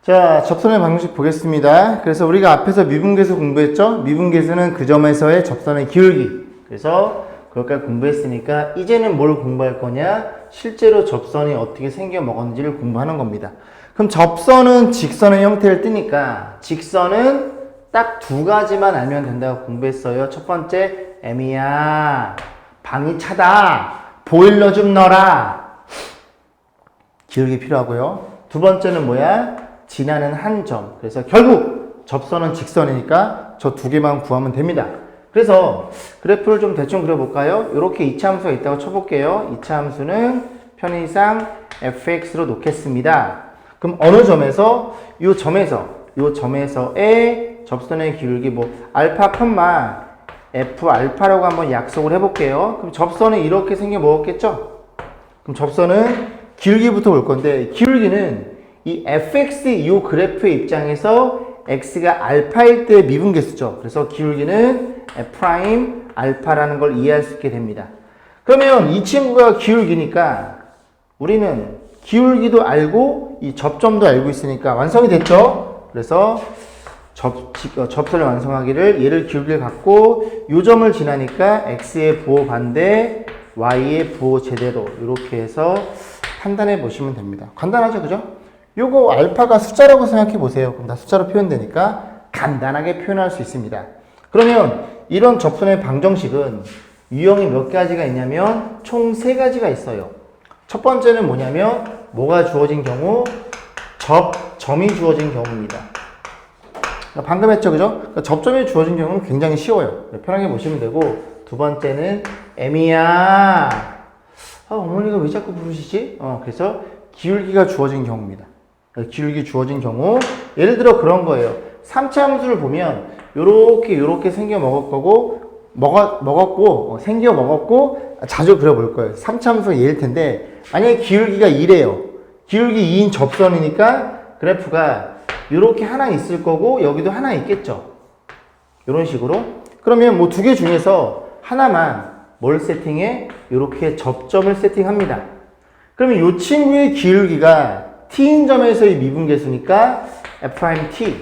자, 접선의 방정식 보겠습니다. 그래서 우리가 앞에서 미분계수 공부했죠? 미분계수는 그 점에서의 접선의 기울기. 그래서 그것까지 공부했으니까 이제는 뭘 공부할 거냐? 실제로 접선이 어떻게 생겨 먹었는지를 공부하는 겁니다. 그럼 접선은 직선의 형태를 띠니까 직선은 딱 두 가지만 알면 된다고 공부했어요. 첫 번째, 애미야, 방이 차다, 보일러 좀 넣어라. 기울기 필요하고요. 두 번째는 뭐야? 지나는 한 점. 그래서 결국 접선은 직선이니까 저 두 개만 구하면 됩니다. 그래서 그래프를 좀 대충 그려볼까요? 이렇게 이차함수가 있다고 쳐볼게요. 이차함수는 편의상 fx로 놓겠습니다. 그럼 어느 점에서? 이 점에서의 접선의 기울기 알파, f 알파라고 한번 약속을 해볼게요. 그럼 접선은 이렇게 생겨 먹었겠죠? 그럼 접선은 기울기부터 볼 건데, 기울기는 이 fx 이 그래프의 입장에서 x가 알파일 때 미분계수죠. 그래서 기울기는 f' 알파라는 걸 이해할 수 있게 됩니다. 그러면 이 친구가 기울기니까 우리는 기울기도 알고 이 접점도 알고 있으니까 완성이 됐죠. 그래서 접선을 완성하기를 얘를 기울기를 갖고 이 점을 지나니까 x의 부호 반대, y의 부호 제대로 이렇게 해서 판단해 보시면 됩니다. 간단하죠, 그죠? 요거 알파가 숫자라고 생각해 보세요. 그럼 다 숫자로 표현되니까 간단하게 표현할 수 있습니다. 그러면 이런 접선의 방정식은 유형이 몇 가지가 있냐면 총 3가지가 있어요. 첫 번째는 뭐냐면 뭐가 주어진 경우? 점이 주어진 경우입니다. 방금 했죠, 그죠? 그러니까 접점이 주어진 경우는 굉장히 쉬워요. 편하게 보시면 되고, 두 번째는 애미야. 어머니가 왜 자꾸 부르시지? 그래서 기울기가 주어진 경우입니다. 기울기 주어진 경우, 예를 들어 그런 거예요. 3차 함수를 보면 요렇게 생겨 생겨 먹었고 자주 그려볼 거예요. 3차 함수가 얘일 텐데 만약에 기울기가 2래요. 기울기 2인 접선이니까 그래프가 요렇게 하나 있을 거고 여기도 하나 있겠죠. 요런 식으로. 그러면 두 개 중에서 하나만 뭘 세팅해? 요렇게 접점을 세팅합니다. 그러면 요 친구의 기울기가 t인 점에서의 미분계수니까 f't.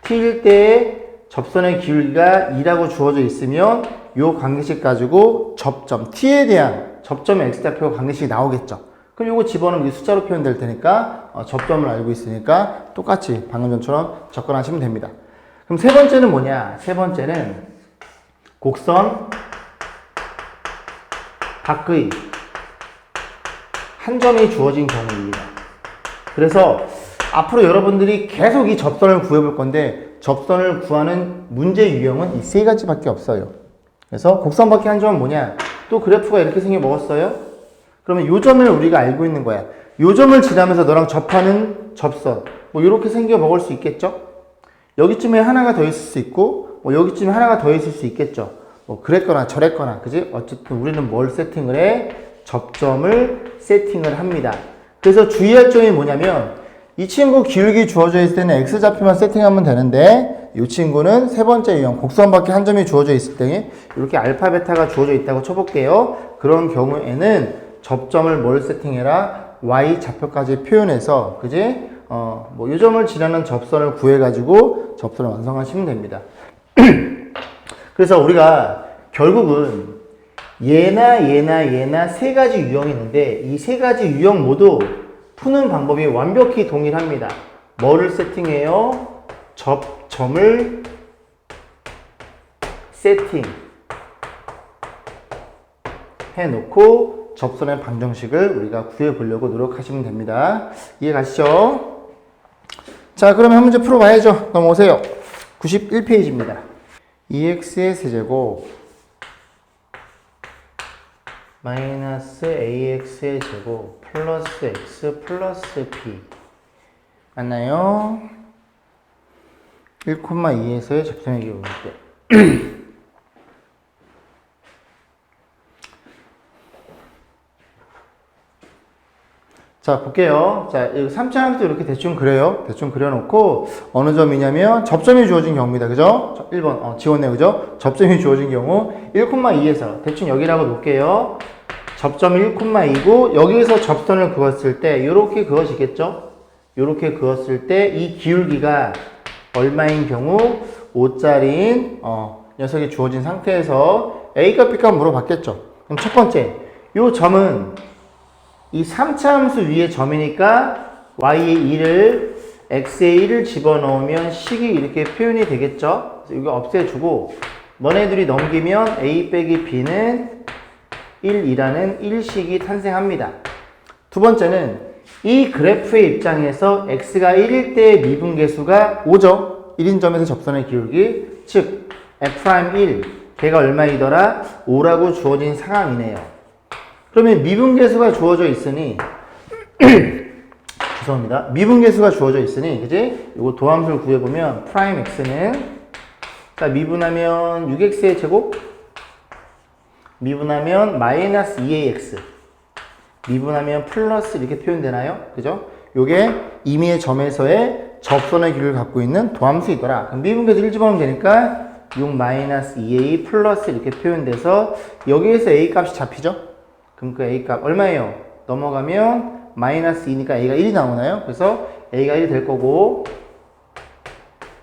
t일 때의 접선의 기울기가 2라고 주어져 있으면 요 관계식 가지고 접점, t에 대한 접점의 x좌표가 관계식이 나오겠죠. 그럼 요거 집어넣으면 숫자로 표현될 테니까 접점을 알고 있으니까 똑같이 방금 전처럼 접근하시면 됩니다. 그럼 세 번째는 뭐냐? 세 번째는 곡선 밖의 한 점이 주어진 경우입니다. 그래서 앞으로 여러분들이 계속 이 접선을 구해볼 건데 접선을 구하는 문제 유형은 이 3가지밖에 없어요. 그래서 곡선 밖의 한 점은 뭐냐? 또 그래프가 이렇게 생겨 먹었어요? 그러면 요 점을 우리가 알고 있는 거야. 요 점을 지나면서 너랑 접하는 접선. 이렇게 생겨 먹을 수 있겠죠? 여기쯤에 하나가 더 있을 수 있고, 여기쯤에 하나가 더 있을 수 있겠죠? 그랬거나 저랬거나, 그지? 어쨌든 우리는 뭘 세팅을 해? 접점을 세팅을 합니다. 그래서 주의할 점이 뭐냐면, 이 친구 기울기 주어져 있을 때는 x좌표만 세팅하면 되는데, 이 친구는 세 번째 유형, 곡선 밖에 한 점이 주어져 있을 때, 이렇게 알파, 베타가 주어져 있다고 쳐볼게요. 그런 경우에는 접점을 뭘 세팅해라? y 좌표까지 표현해서, 그지? 요 점을 지나는 접선을 구해가지고 접선을 완성하시면 됩니다. 그래서 우리가 결국은 얘나 3가지 유형이 있는데 이 3가지 유형 모두 푸는 방법이 완벽히 동일합니다. 뭐를 세팅해요? 접점을 세팅 해놓고 접선의 방정식을 우리가 구해보려고 노력하시면 됩니다. 이해 가시죠? 자, 그러면 한 문제 풀어봐야죠. 넘어오세요. 91페이지입니다. 2x의 세제곱 마이너스 ax의 제곱 플러스 x 플러스 p 맞나요? 1,2에서의 접선의 기울기. 자, 볼게요. 자, 3차 함수 이렇게 대충 그려요. 대충 그려놓고, 어느 점이냐면, 접점이 주어진 경우입니다. 그죠? 1번, 지웠네요. 그죠? 접점이 주어진 경우, 1,2에서, 대충 여기라고 놓을게요. 접점이 1,2고, 여기에서 접선을 그었을 때, 이렇게 그어지겠죠? 이렇게 그었을 때 이 기울기가 얼마인 경우 5짜리인 녀석이 주어진 상태에서 A값 B값 물어봤겠죠. 그럼 첫 번째, 이 점은 이 3차 함수 위에 점이니까 Y의 1을 X의 1을 집어넣으면 식이 이렇게 표현이 되겠죠. 그래서 이거 없애주고 너네들이 넘기면 A 빼기 B는 1이라는 1식이 탄생합니다. 두 번째는 이 그래프의 입장에서 x가 1일 때의 미분계수가 5죠. 1인 점에서 접선의 기울기, 즉 f'1, 걔가 얼마이더라? 5라고 주어진 상황이네요. 그러면 미분계수가 주어져 있으니 죄송합니다. 미분계수가 주어져 있으니 그지? 이거 도함수를 구해보면 프라임 x는 자 미분하면 6x의 제곱, 미분하면 마이너스 2ax, 미분하면 플러스 이렇게 표현되나요? 그죠? 요게 임의의 점에서의 접선의 길이를 갖고 있는 도함수이더라. 그럼 미분계수 1 집어넣으면 되니까 6 마이너스 2a 플러스 이렇게 표현돼서 여기에서 a 값이 잡히죠? 그럼 그 a 값 얼마예요? 넘어가면 마이너스 2니까 a가 1이 나오나요? 그래서 a가 1이 될 거고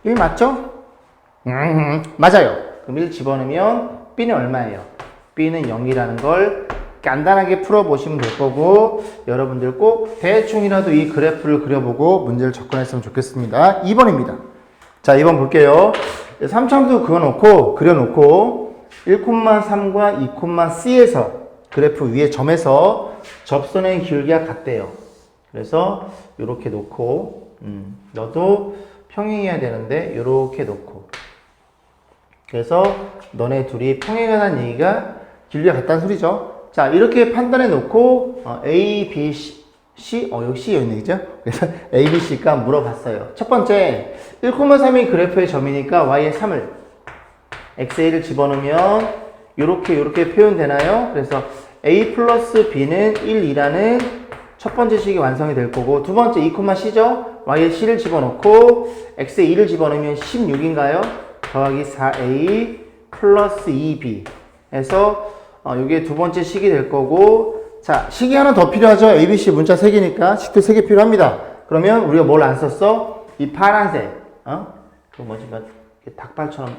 1 맞죠? 맞아요. 그럼 1 집어넣으면 b는 얼마예요? b는 0이라는 걸 간단하게 풀어보시면 될 거고 여러분들 꼭 대충이라도 이 그래프를 그려보고 문제를 접근했으면 좋겠습니다. 2번입니다. 자, 2번 볼게요. 3참수 그려놓고 1,3과 2,c에서 그래프 위에 점에서 접선의 기울기가 같대요. 그래서 이렇게 놓고 너도 평행해야 되는데 이렇게 놓고 그래서 너네 둘이 평행하다는 얘기가 길이가 같다는 소리죠. 자, 이렇게 판단해 놓고 A, B, C, 여기 C 여기 있네, 그죠? 그래서 A, B, C 값 물어봤어요. 첫 번째, 1,3이 그래프의 점이니까 Y의 3을 X의 1을 집어넣으면 요렇게 표현되나요? 그래서 A 플러스 B는 1이라는 첫 번째 식이 완성이 될 거고 두 번째 2,C죠? Y의 C를 집어넣고 X의 2를 집어넣으면 16인가요? 더하기 4A 플러스 2B 해서 이게 두 번째 식이 될 거고 자 식이 하나 더 필요하죠. ABC 문자 3개니까 식도 3개 필요합니다. 그러면 우리가 뭘 안 썼어? 이 파란색 그 뭐지 닭발처럼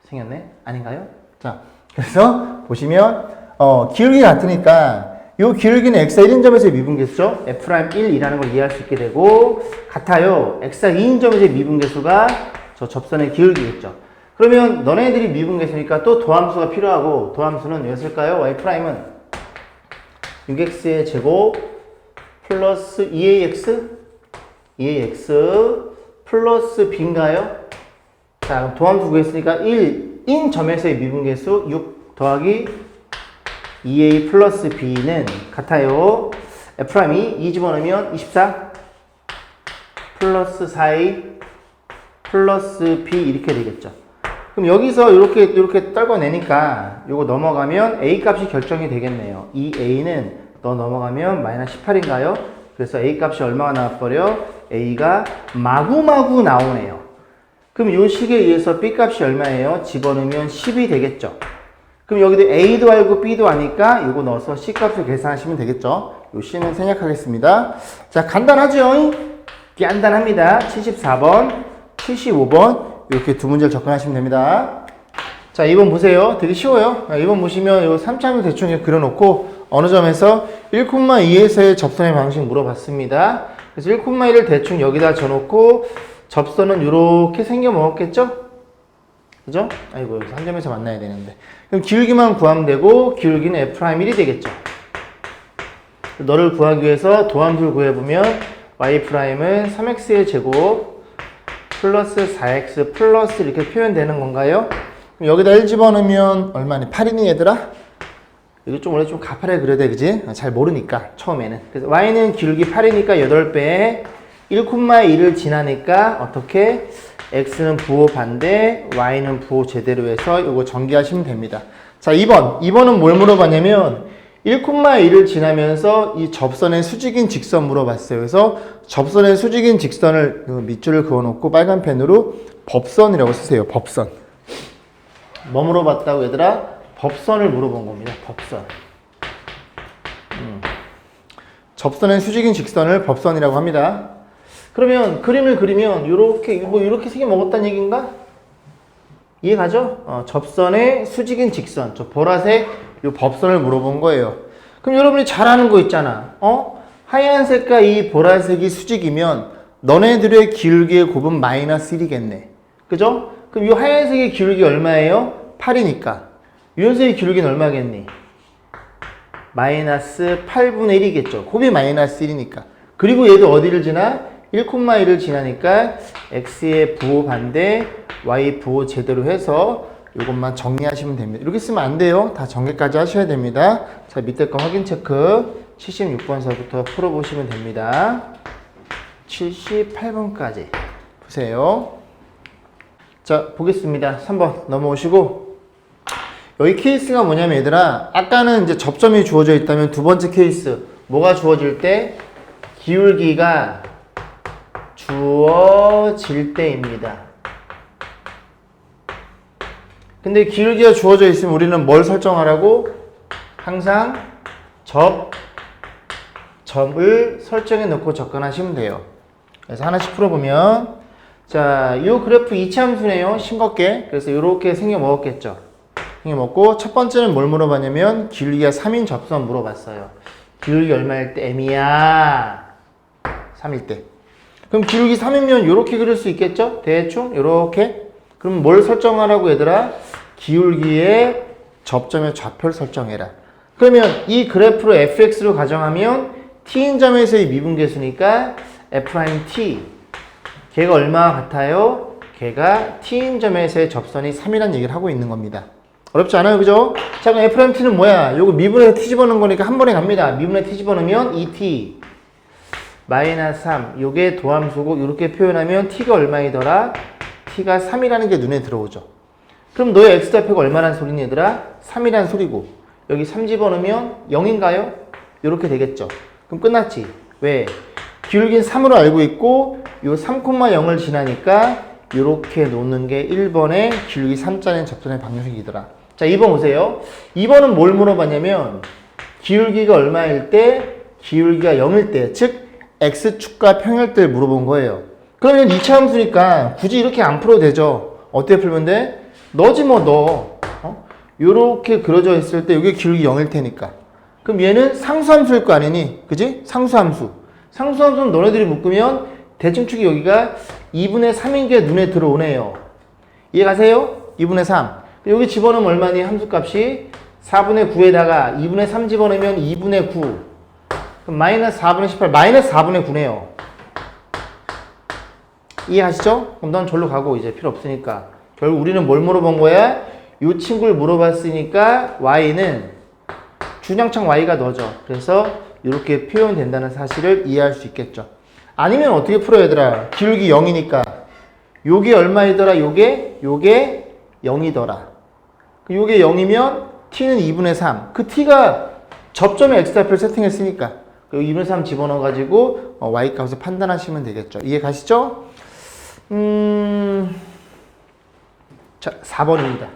생겼네? 아닌가요? 자 그래서 보시면 기울기 같으니까 이 기울기는 x가 1인점에서의 미분계수죠. f'1이라는 걸 이해할 수 있게 되고 같아요. x가 2인점에서의 미분계수가 저 접선의 기울기겠죠. 그러면 너네들이 미분계수니까 또 도함수가 필요하고 도함수는 뭐였을까요? y'은 6x의 제곱 플러스 2ax 플러스 b인가요? 자 그럼 도함수 구했으니까 1인 점에서의 미분계수 6 더하기 2a 플러스 b는 같아요. f'이 2 집어넣으면 24 플러스 4a 플러스 b 이렇게 되겠죠. 그럼 여기서 이렇게 떨궈내니까 요거 넘어가면 a 값이 결정이 되겠네요. 이 a는 너 넘어가면 마이너스 18인가요? 그래서 a 값이 얼마가 나와버려? a가 마구마구 나오네요. 그럼 요 식에 의해서 b 값이 얼마예요? 집어넣으면 10이 되겠죠. 그럼 여기도 a도 알고 b도 아니까 요거 넣어서 c 값을 계산하시면 되겠죠. 요 c는 생략하겠습니다. 자 간단하죠? 간단합니다. 74번 75번 이렇게 두 문제를 접근하시면 됩니다. 자 2번 보세요. 되게 쉬워요. 2번 보시면 요 3차를 대충 그려놓고 어느 점에서 1,2에서의 접선의 방식 물어봤습니다. 그래서 1,1을 대충 여기다 줘놓고 접선은 이렇게 생겨 먹었겠죠? 그죠? 아이고 여기서 한 점에서 만나야 되는데 그럼 기울기만 구하면 되고 기울기는 f'1이 되겠죠. 너를 구하기 위해서 도함수를 구해보면 y'은 3x의 제곱 플러스 4x 플러스 이렇게 표현되는 건가요? 여기다 1 집어넣으면 얼마니? 8이니 얘들아? 이거 좀 원래 좀 가파르게 그려야 돼, 그지? 잘 모르니까 처음에는. 그래서 y는 기울기 8이니까 8배에 1,1을 지나니까 어떻게? x는 부호 반대, y는 부호 제대로 해서 이거 전개하시면 됩니다. 자 2번은 뭘 물어봤냐면 1,1을 지나면서 이 접선의 수직인 직선 물어봤어요. 그래서 접선의 수직인 직선을 밑줄을 그어놓고 빨간 펜으로 법선이라고 쓰세요. 법선. 뭐 물어봤다고 얘들아? 법선을 물어본 겁니다. 법선. 접선의 수직인 직선을 법선이라고 합니다. 그러면 그림을 그리면 요렇게 뭐 이렇게 생겨 먹었다는 얘기인가? 이해가죠? 접선의 수직인 직선, 저 보라색 요 법선을 물어본 거예요. 그럼 여러분이 잘 아는 거 있잖아. 하얀색과 이 보라색이 수직이면 너네들의 기울기의 곱은 마이너스 1이겠네. 그죠? 그럼 이 하얀색의 기울기 얼마예요? 8이니까. 유연색의 기울기는 얼마겠니? 마이너스 8분의 1이겠죠. 곱이 마이너스 1이니까. 그리고 얘도 어디를 지나? 1,1을 지나니까 x의 부호 반대, y 부호 제대로 해서 이것만 정리하시면 됩니다. 이렇게 쓰면 안 돼요. 다 전개까지 하셔야 됩니다. 자, 밑에 거 확인 체크 76번서부터 풀어보시면 됩니다. 78번까지 보세요. 자, 보겠습니다. 3번 넘어오시고, 여기 케이스가 뭐냐면 얘들아, 아까는 이제 접점이 주어져 있다면 두 번째 케이스 뭐가 주어질 때? 기울기가 주어질 때입니다. 근데 기울기가 주어져 있으면 우리는 뭘 설정하라고? 항상 점을 설정해 놓고 접근하시면 돼요. 그래서 하나씩 풀어보면, 자, 이 그래프 이차함수네요. 싱겁게. 그래서 이렇게 생겨 먹었겠죠. 생겨 먹고, 첫 번째는 뭘 물어봤냐면 기울기가 3인 접선 물어봤어요. 기울기 얼마일 때 m이야? 3일 때. 그럼 기울기 3이면 이렇게 그릴 수 있겠죠? 대충 이렇게. 그럼 뭘 설정하라고 얘들아? 기울기의 접점의 좌표를 설정해라. 그러면 이 그래프로 fx로 가정하면 t인 점에서의 미분계수니까 f't. 걔가 얼마 같아요? 걔가 t인 점에서의 접선이 3이라는 얘기를 하고 있는 겁니다. 어렵지 않아요, 그죠? 자, 그럼 f't는 뭐야? 요거 미분해서 t 집어넣은 거니까 한 번에 갑니다. 미분해 t 집어넣으면 2t 마이너스 3. 요게 도함수고, 이렇게 표현하면 t가 얼마이더라? t가 3이라는 게 눈에 들어오죠. 그럼 너의 x좌표가 얼마란 소리니 얘들아? 3이란 소리고, 여기 3 집어넣으면 0인가요? 이렇게 되겠죠. 그럼 끝났지. 왜? 기울기는 3으로 알고 있고, 요 3,0을 지나니까 이렇게 놓는 게 1번의 기울기 3자리는 접선의 방정식이더라. 자, 2번 보세요. 2번은 뭘 물어봤냐면 기울기가 얼마일 때? 기울기가 0일 때, 즉 x축과 평열대를 물어본 거예요. 그러면 2차 함수니까 굳이 이렇게 안 풀어도 되죠. 어떻게 풀면 돼? 너지 뭐 너. 요렇게 그려져 있을 때 이게 기울기 0일 테니까. 그럼 얘는 상수함수일 거 아니니? 그지? 상수함수. 상수함수는 너네들이 묶으면 대칭축이 여기가 2분의 3인 게 눈에 들어오네요. 이해가세요? 2분의 3. 여기 집어넣으면 얼마니? 함수값이 4분의 9에다가 2분의 3 집어넣으면 2분의 9. 그럼 마이너스 4분의 18, 마이너스 4분의 9네요. 이해하시죠? 그럼 넌 절로 가고 이제 필요 없으니까. 결국 우리는 뭘 물어본 거야? 이 친구를 물어봤으니까 y는 준양창 y가 너죠. 그래서 이렇게 표현된다는 사실을 이해할 수 있겠죠. 아니면 어떻게 풀어야 얘들아? 기울기 0이니까 요게 얼마이더라? 요게 0이더라. 요게 0이면 t는 2분의 3. 그 t가 접점에 x좌표를 세팅했으니까 여기 2분의 3 집어넣어가지고 y 값을 판단하시면 되겠죠. 이해 가시죠? 자, 4번입니다.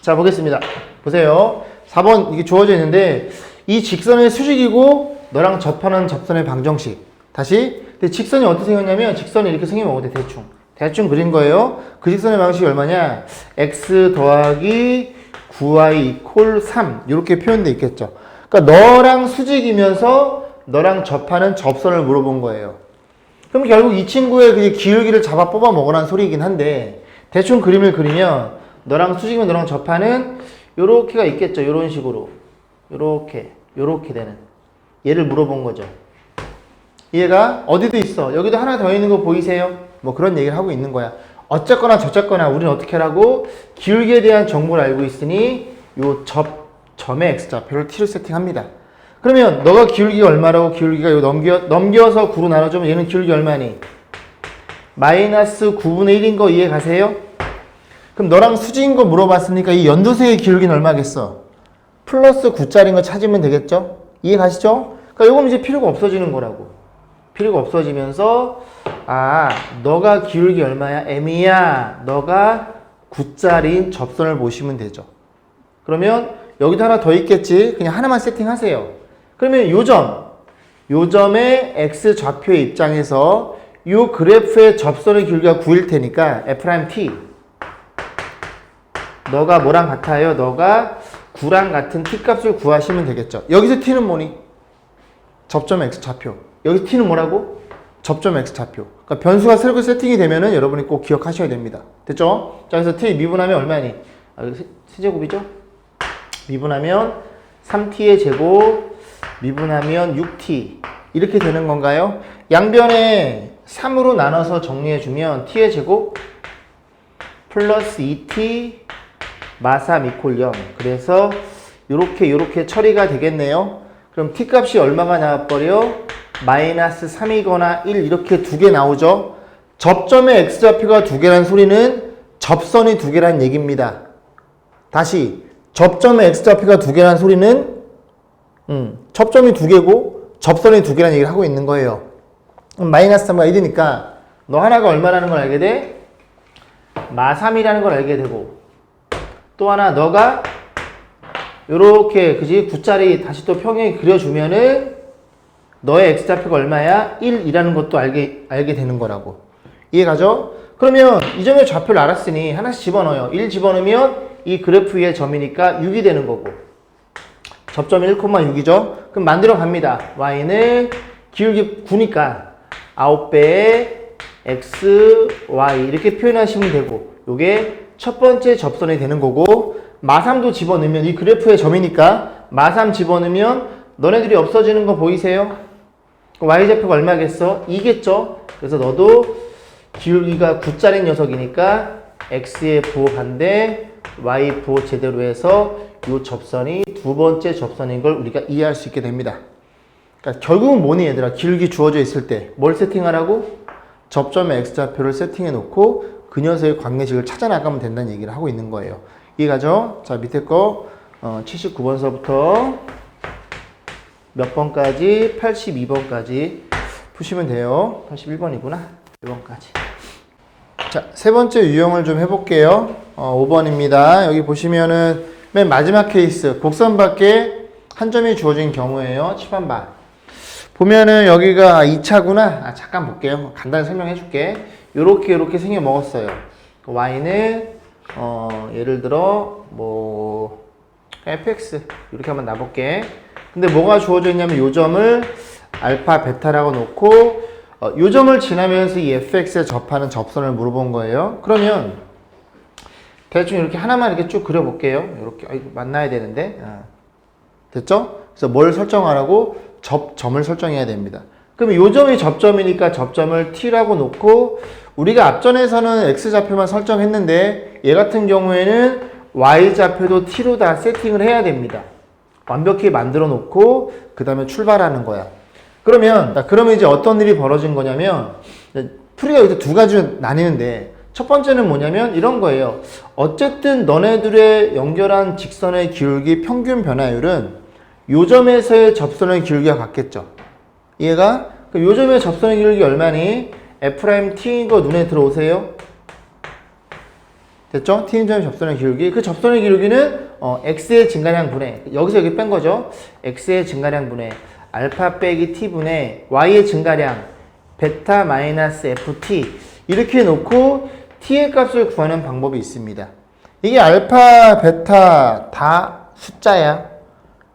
자, 보겠습니다. 보세요. 4번 이게 주어져 있는데 이 직선의 수직이고 너랑 접하는 접선의 방정식. 다시. 근데 직선이 어떻게 생겼냐면 직선이 이렇게 생기면 어때? 대충 그린 거예요. 그 직선의 방식이 얼마냐? x 더하기 9y 이퀄 3 이렇게 표현돼 있겠죠. 그러니까 너랑 수직이면서 너랑 접하는 접선을 물어본 거예요. 그럼 결국 이 친구의 그 기울기를 잡아 뽑아 먹으라는 소리이긴 한데 대충 그림을 그리면 너랑 수직이면 너랑 접하는 요렇게가 있겠죠. 요런 식으로 요렇게 되는 얘를 물어본 거죠. 얘가 어디도 있어. 여기도 하나 더 있는 거 보이세요? 뭐 그런 얘기를 하고 있는 거야. 어쨌거나 저쨌거나 우리는 어떻게 하라고? 기울기에 대한 정보를 알고 있으니 요 점의 x좌표를 t로 세팅합니다. 그러면 너가 기울기가 얼마라고? 기울기가 요 넘겨서 9로 나눠주면 얘는 기울기 얼마니? 마이너스 9분의 1인 거 이해 가세요? 그럼 너랑 수직인 거 물어봤으니까 이 연두색의 기울기는 얼마겠어? 플러스 9짜리인 거 찾으면 되겠죠? 이해 가시죠? 그러니까 요건 이제 필요가 없어지는 거라고. 필요가 없어지면서 너가 기울기 얼마야? m이야. 너가 9짜리인 접선을 보시면 되죠. 그러면 여기도 하나 더 있겠지. 그냥 하나만 세팅하세요. 그러면 요 점의 x 좌표의 입장에서 이 그래프의 접선의 길이가 9일 테니까 F't 너가 뭐랑 같아요? 너가 9랑 같은 t값을 구하시면 되겠죠. 여기서 t는 뭐니? 접점 x 좌표. 여기서 t는 뭐라고? 접점 x 좌표. 그러니까 변수가 새롭게 세팅이 되면은 여러분이 꼭 기억하셔야 됩니다. 됐죠? 자, 그래서 t 미분하면 얼마니? 세제곱이죠? 미분하면 3t의 제곱, 미분하면 6t. 이렇게 되는 건가요? 양변에 3으로 나눠서 정리해주면 t의 제곱 플러스 2t 마3 이퀄 0. 그래서 요렇게 처리가 되겠네요. 그럼 t 값이 얼마가 나와버려? 마이너스 3이거나 1 이렇게 두 개 나오죠. 접점의 x좌표가 두 개란 소리는 접선이 두 개란 얘기입니다. 다시 접점의 x좌표가 두 개란 소리는 접점이 두 개고 접선이 두 개란 얘기를 하고 있는 거예요. 마이너스 3과 1이니까 너 하나가 얼마라는 걸 알게 돼? 마3이라는 걸 알게 되고 또 하나 너가 요렇게 그지 9짜리 다시 또 평행 그려주면은 너의 x좌표가 얼마야? 1이라는 것도 알게 되는 거라고. 이해가죠? 그러면 이 점의 좌표를 알았으니 하나씩 집어넣어요. 1 집어넣으면 이 그래프 위의 점이니까 6이 되는 거고 접점이 1,6이죠? 그럼 만들어 갑니다. y는 기울기 9니까 9배의 x, y 이렇게 표현하시면 되고 요게 첫 번째 접선이 되는 거고 마3도 집어넣으면 이 그래프의 점이니까 마3 집어넣으면 너네들이 없어지는 거 보이세요? y좌표가 얼마겠어? 2겠죠? 그래서 너도 기울기가 9짜리 녀석이니까 x의 부호 반대 y 부호 제대로 해서 이 접선이 두 번째 접선인 걸 우리가 이해할 수 있게 됩니다. 그러니까 결국은 뭐니 얘들아? 기울기 주어져 있을 때 뭘 세팅하라고? 접점의 x좌표를 세팅해 놓고 그 녀석의 관계식을 찾아 나가면 된다는 얘기를 하고 있는 거예요. 이해가죠? 자, 밑에 거 79번서부터 몇 번까지? 82번까지 푸시면 돼요. 81번이구나. 1번까지. 자, 세 번째 유형을 좀 해볼게요. 5번입니다. 여기 보시면은 맨 마지막 케이스 곡선 밖에 한 점이 주어진 경우에요. 칠판봐. 보면은 여기가 2차구나. 잠깐 볼게요. 간단히 설명해 줄게. 요렇게 생겨 먹었어요. y는 예를 들어 뭐 fx 이렇게 한번 놔볼게. 근데 뭐가 주어져 있냐면 요 점을 알파 베타라고 놓고 요 점을 지나면서 이 fx에 접하는 접선을 물어본 거예요. 그러면 대충 이렇게 하나만 이렇게 쭉 그려볼게요. 이렇게 만나야 되는데 됐죠? 그래서 뭘 설정하라고? 접점을 설정해야 됩니다. 그러면 요 점이 접점이니까 접점을 t라고 놓고 우리가 앞전에서는 x좌표만 설정했는데 얘 같은 경우에는 y좌표도 t로 다 세팅을 해야 됩니다. 완벽히 만들어 놓고 그 다음에 출발하는 거야. 그러면 이제 어떤 일이 벌어진 거냐면 풀이가 여기서 두 가지로 나뉘는데 첫 번째는 뭐냐면 이런 거예요. 어쨌든 너네들의 연결한 직선의 기울기 평균 변화율은 요 점에서의 접선의 기울기가 같겠죠. 이해가? 요 점의 접선의 기울기 얼마니? F'T인 거 눈에 들어오세요? 됐죠? T인 점의 접선의 기울기. 그 접선의 기울기는 X의 증가량 분의 여기서 여기 뺀 거죠. X의 증가량 분의 알파 빼기 T분의 Y의 증가량 베타 마이너스 FT 이렇게 놓고 T의 값을 구하는 방법이 있습니다. 이게 알파, 베타 다 숫자야.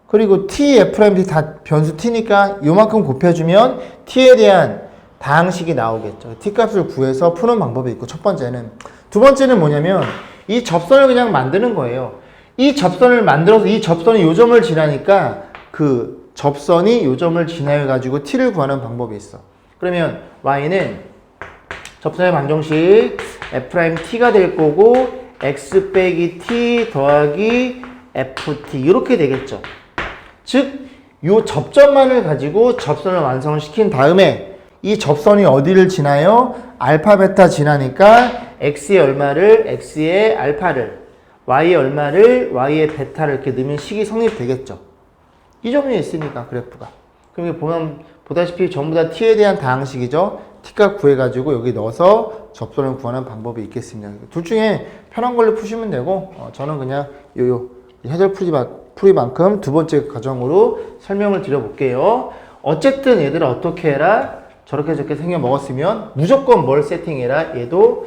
그리고 T, F'T 다 변수 T니까 요만큼 곱해주면 T에 대한 다항식이 나오겠죠. T 값을 구해서 푸는 방법이 있고 첫 번째는. 두 번째는 뭐냐면 이 접선을 그냥 만드는 거예요. 이 접선을 만들어서 이 접선이 요 점을 지나니까 그 접선이 요 점을 지나해 가지고 T를 구하는 방법이 있어. 그러면 Y는 접선의 방정식 F'T가 될 거고 X 빼기 T 더하기 FT 이렇게 되겠죠. 즉, 요 접점만을 가지고 접선을 완성을 시킨 다음에 이 접선이 어디를 지나요? 알파, 베타 지나니까 x의 얼마를, x의 알파를, y의 얼마를, y의 베타를 이렇게 넣으면 식이 성립되겠죠. 이 점이 있으니까 그래프가. 그럼 이게 보면 보다시피 전부 다 t에 대한 다항식이죠. t값 구해가지고 여기 넣어서 접선을 구하는 방법이 있겠습니다. 둘 중에 편한 걸로 푸시면 되고 저는 그냥 요 해설 풀이만큼 두 번째 과정으로 설명을 드려볼게요. 어쨌든 얘들아 어떻게 해라? 저렇게 저렇게 생겨 먹었으면 무조건 뭘 세팅해라? 얘도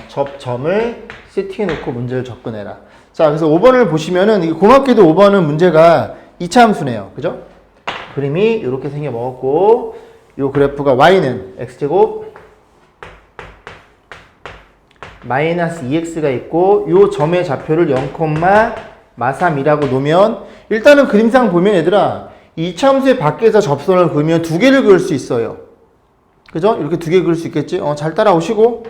접점을 세팅해 놓고 문제를 접근해라. 자, 그래서 5번을 보시면은, 고맙게도 5번은 문제가 2차 함수네요. 그죠? 그림이 이렇게 생겨 먹었고, 요 그래프가 y는 x제곱 마이너스 2x가 있고, 요 점의 좌표를 0,마삼이라고 놓으면, 일단은 그림상 보면 얘들아, 2차 함수의 밖에서 접선을 그으면 두 개를 그을 수 있어요. 그죠? 이렇게 두 개 그을 수 있겠지? 잘 따라오시고,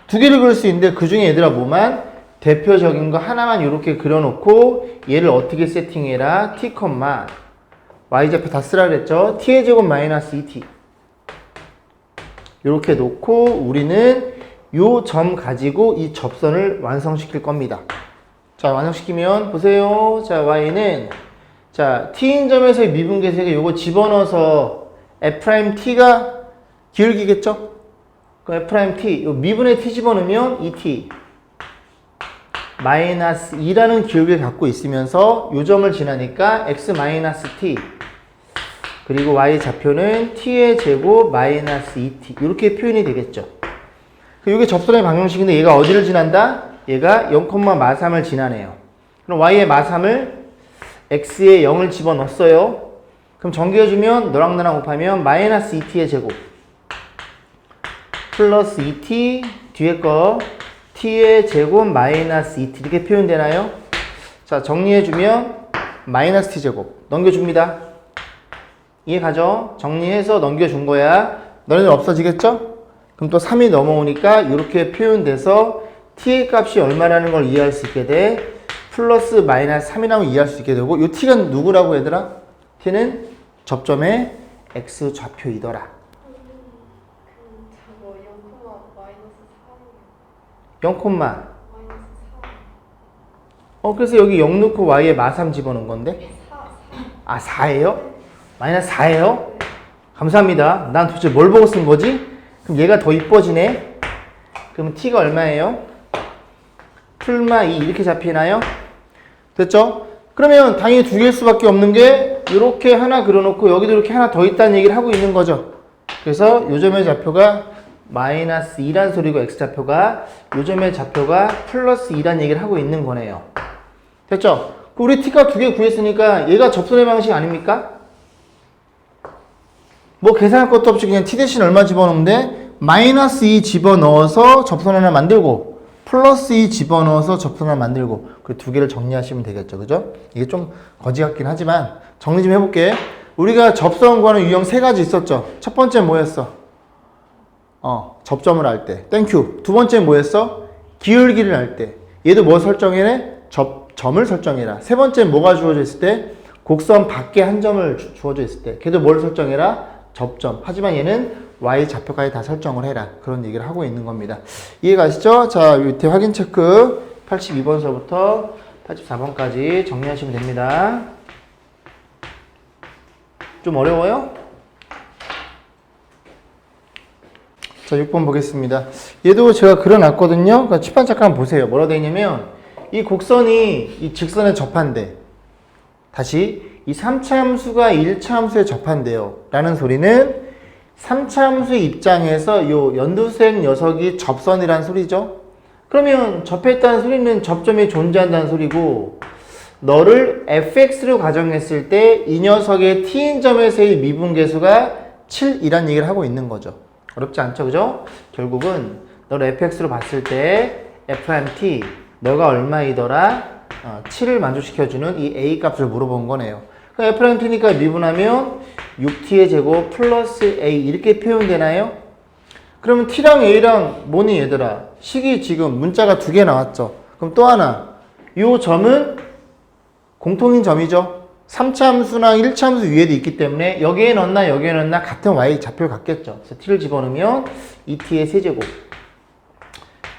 두 개를 그릴 수 있는데 그 중에 얘들아 뭐만 대표적인 거 하나만 이렇게 그려놓고 얘를 어떻게 세팅해라? t, y좌표 다 쓰라 그랬죠? t의 제곱 마이너스 2t 이렇게 놓고 우리는 요 점 가지고 이 접선을 완성시킬 겁니다. 자, 완성시키면 보세요. 자, y는 자 t인 점에서의 미분계수에 요거 집어넣어서 f't가 기울기겠죠? 그럼 f't, 요 미분의 t 집어넣으면 2t 마이너스 2라는 기울기를 갖고 있으면서 요 점을 지나니까 x 마이너스 t 그리고 y 좌표는 t의 제곱 마이너스 2t 이렇게 표현이 되겠죠. 이게 접선의 방정식인데 얘가 어디를 지난다? 얘가 0,마삼을 지나네요. 그럼 y의 마삼을 x에 0을 집어넣었어요. 그럼 정리해주면 너랑 나랑 곱하면 마이너스 2t의 제곱 플러스 2t 뒤에 거 t의 제곱 마이너스 2t 이렇게 표현되나요? 자, 정리해주면 마이너스 t 제곱 넘겨줍니다. 이해가죠? 정리해서 넘겨준 거야. 너네들 없어지겠죠? 그럼 또 3이 넘어오니까 이렇게 표현돼서 t의 값이 얼마라는 걸 이해할 수 있게 돼. 플러스 마이너스 3이라고 이해할 수 있게 되고 이 t가 누구라고 얘들아? t는 접점의 x 좌표이더라. 0, 그래서 여기 0 넣고 y에 마삼 집어넣은 건데? 4예요? 마이너스 4예요? 감사합니다. 난 도대체 뭘 보고 쓴 거지? 그럼 얘가 더 이뻐지네? 그럼 t가 얼마예요? 풀마 2 이렇게 잡히나요? 됐죠? 그러면 당연히 두 개일 수밖에 없는 게 이렇게 하나 그려놓고 여기도 이렇게 하나 더 있다는 얘기를 하고 있는 거죠. 그래서 요점의 좌표가 마이너스 2란 소리고 x좌표가 요점의 좌표가 플러스 2란 얘기를 하고 있는 거네요. 됐죠? 우리 t가 두 개 구했으니까 얘가 접선의 방식 아닙니까? 뭐 계산할 것도 없이 그냥 t 대신 얼마 집어넣으면 돼? 마이너스 2 집어넣어서 접선 하나 만들고 플러스 2 집어넣어서 접선 하나 만들고 그 두 개를 정리하시면 되겠죠. 그죠? 이게 좀 거지 같긴 하지만 정리 좀 해볼게. 우리가 접선 구하는 유형 세 가지 있었죠. 첫 번째 뭐였어? 접점을 할 때. 땡큐. 두 번째 뭐였어? 기울기를 할 때. 얘도 뭐 설정해라? 점을 설정해라. 세 번째 뭐가 주어져 있을 때? 곡선 밖에 한 점을 주어져 있을 때. 걔도 뭘 설정해라? 접점. 하지만 얘는 y 좌표까지 다 설정을 해라. 그런 얘기를 하고 있는 겁니다. 이해가시죠? 자, 밑에 확인 체크 82번서부터 84번까지 정리하시면 됩니다. 좀 어려워요? 자, 6번 보겠습니다. 얘도 제가 그려놨거든요. 그러니까 칠판 잠깐 보세요. 뭐라고 되어 있냐면 이 곡선이 이 직선에 접한대. 다시 이 3차 함수가 1차 함수에 접한대요. 라는 소리는 3차 함수의 입장에서 요 연두색 녀석이 접선이란 소리죠. 그러면 접했다는 소리는 접점이 존재한다는 소리고 너를 fx로 가정했을 때 이 녀석의 t인 점에서의 미분계수가 7이란 얘기를 하고 있는 거죠. 어렵지 않죠, 그죠? 결국은 너를 fx로 봤을 때 f't 너가 얼마이더라? 7을 만족시켜주는 이 a 값을 물어본 거네요. 그러니까 f't니까 미분하면 6t의 제곱 플러스 a 이렇게 표현되나요? 그러면 t랑 a랑 뭐니 얘들아? 식이 지금 문자가 두 개 나왔죠. 그럼 또 하나 이 점은 공통인 점이죠. 3차 함수나 1차 함수 위에도 있기 때문에 여기에 넣나 여기에 넣나 같은 y 좌표를 갖겠죠. 그래서 t를 집어넣으면 2t의 세제곱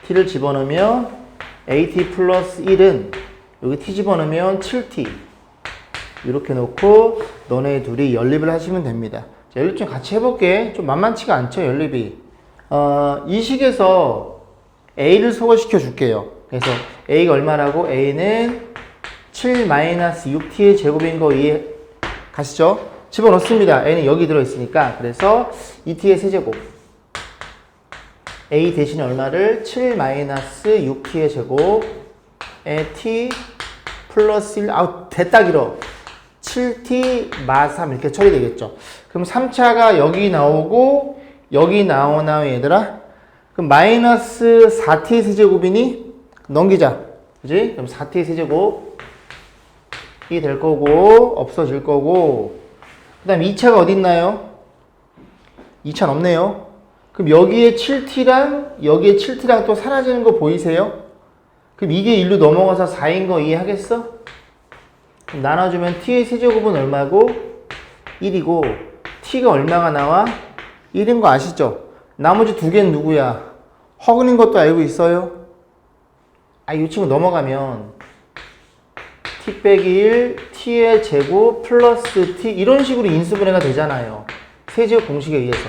t를 집어넣으면 at 플러스 1은 여기 t 집어넣으면 7t 이렇게 놓고 너네 둘이 연립을 하시면 됩니다. 자, 연립 좀 같이 해볼게. 좀 만만치가 않죠, 연립이. 이 식에서 a를 소거시켜 줄게요. 그래서 a가 얼마라고? a는 7-6t의 제곱인 거 이해 가시죠? 집어넣습니다. a는 여기 들어있으니까. 그래서 2t의 세제곱. a 대신에 얼마를? 7-6t의 제곱에 t 플러스 1. 아우, 됐다 길어. 7t 마 3 이렇게 처리되겠죠. 그럼 3차가 여기 나오고 여기 나오나요 얘들아? 그럼 마이너스 4t의 세제곱이니? 넘기자. 그지? 그럼 4t의 세제곱이 될 거고 없어질 거고, 그 다음 2차가 어디 있나요? 2차는 없네요. 그럼 여기에 7t랑 여기에 7t랑 또 사라지는 거 보이세요? 그럼 이게 1로 넘어가서 4인 거 이해하겠어? 그럼 나눠주면 t의 세제곱은 얼마고? 1이고 t가 얼마가 나와? 1인 거 아시죠? 나머지 두 개는 누구야? 허근인 것도 알고 있어요? 이 친구 넘어가면 t 빼기 1, t의 제곱 플러스 t 이런 식으로 인수분해가 되잖아요. 세제곱 공식에 의해서.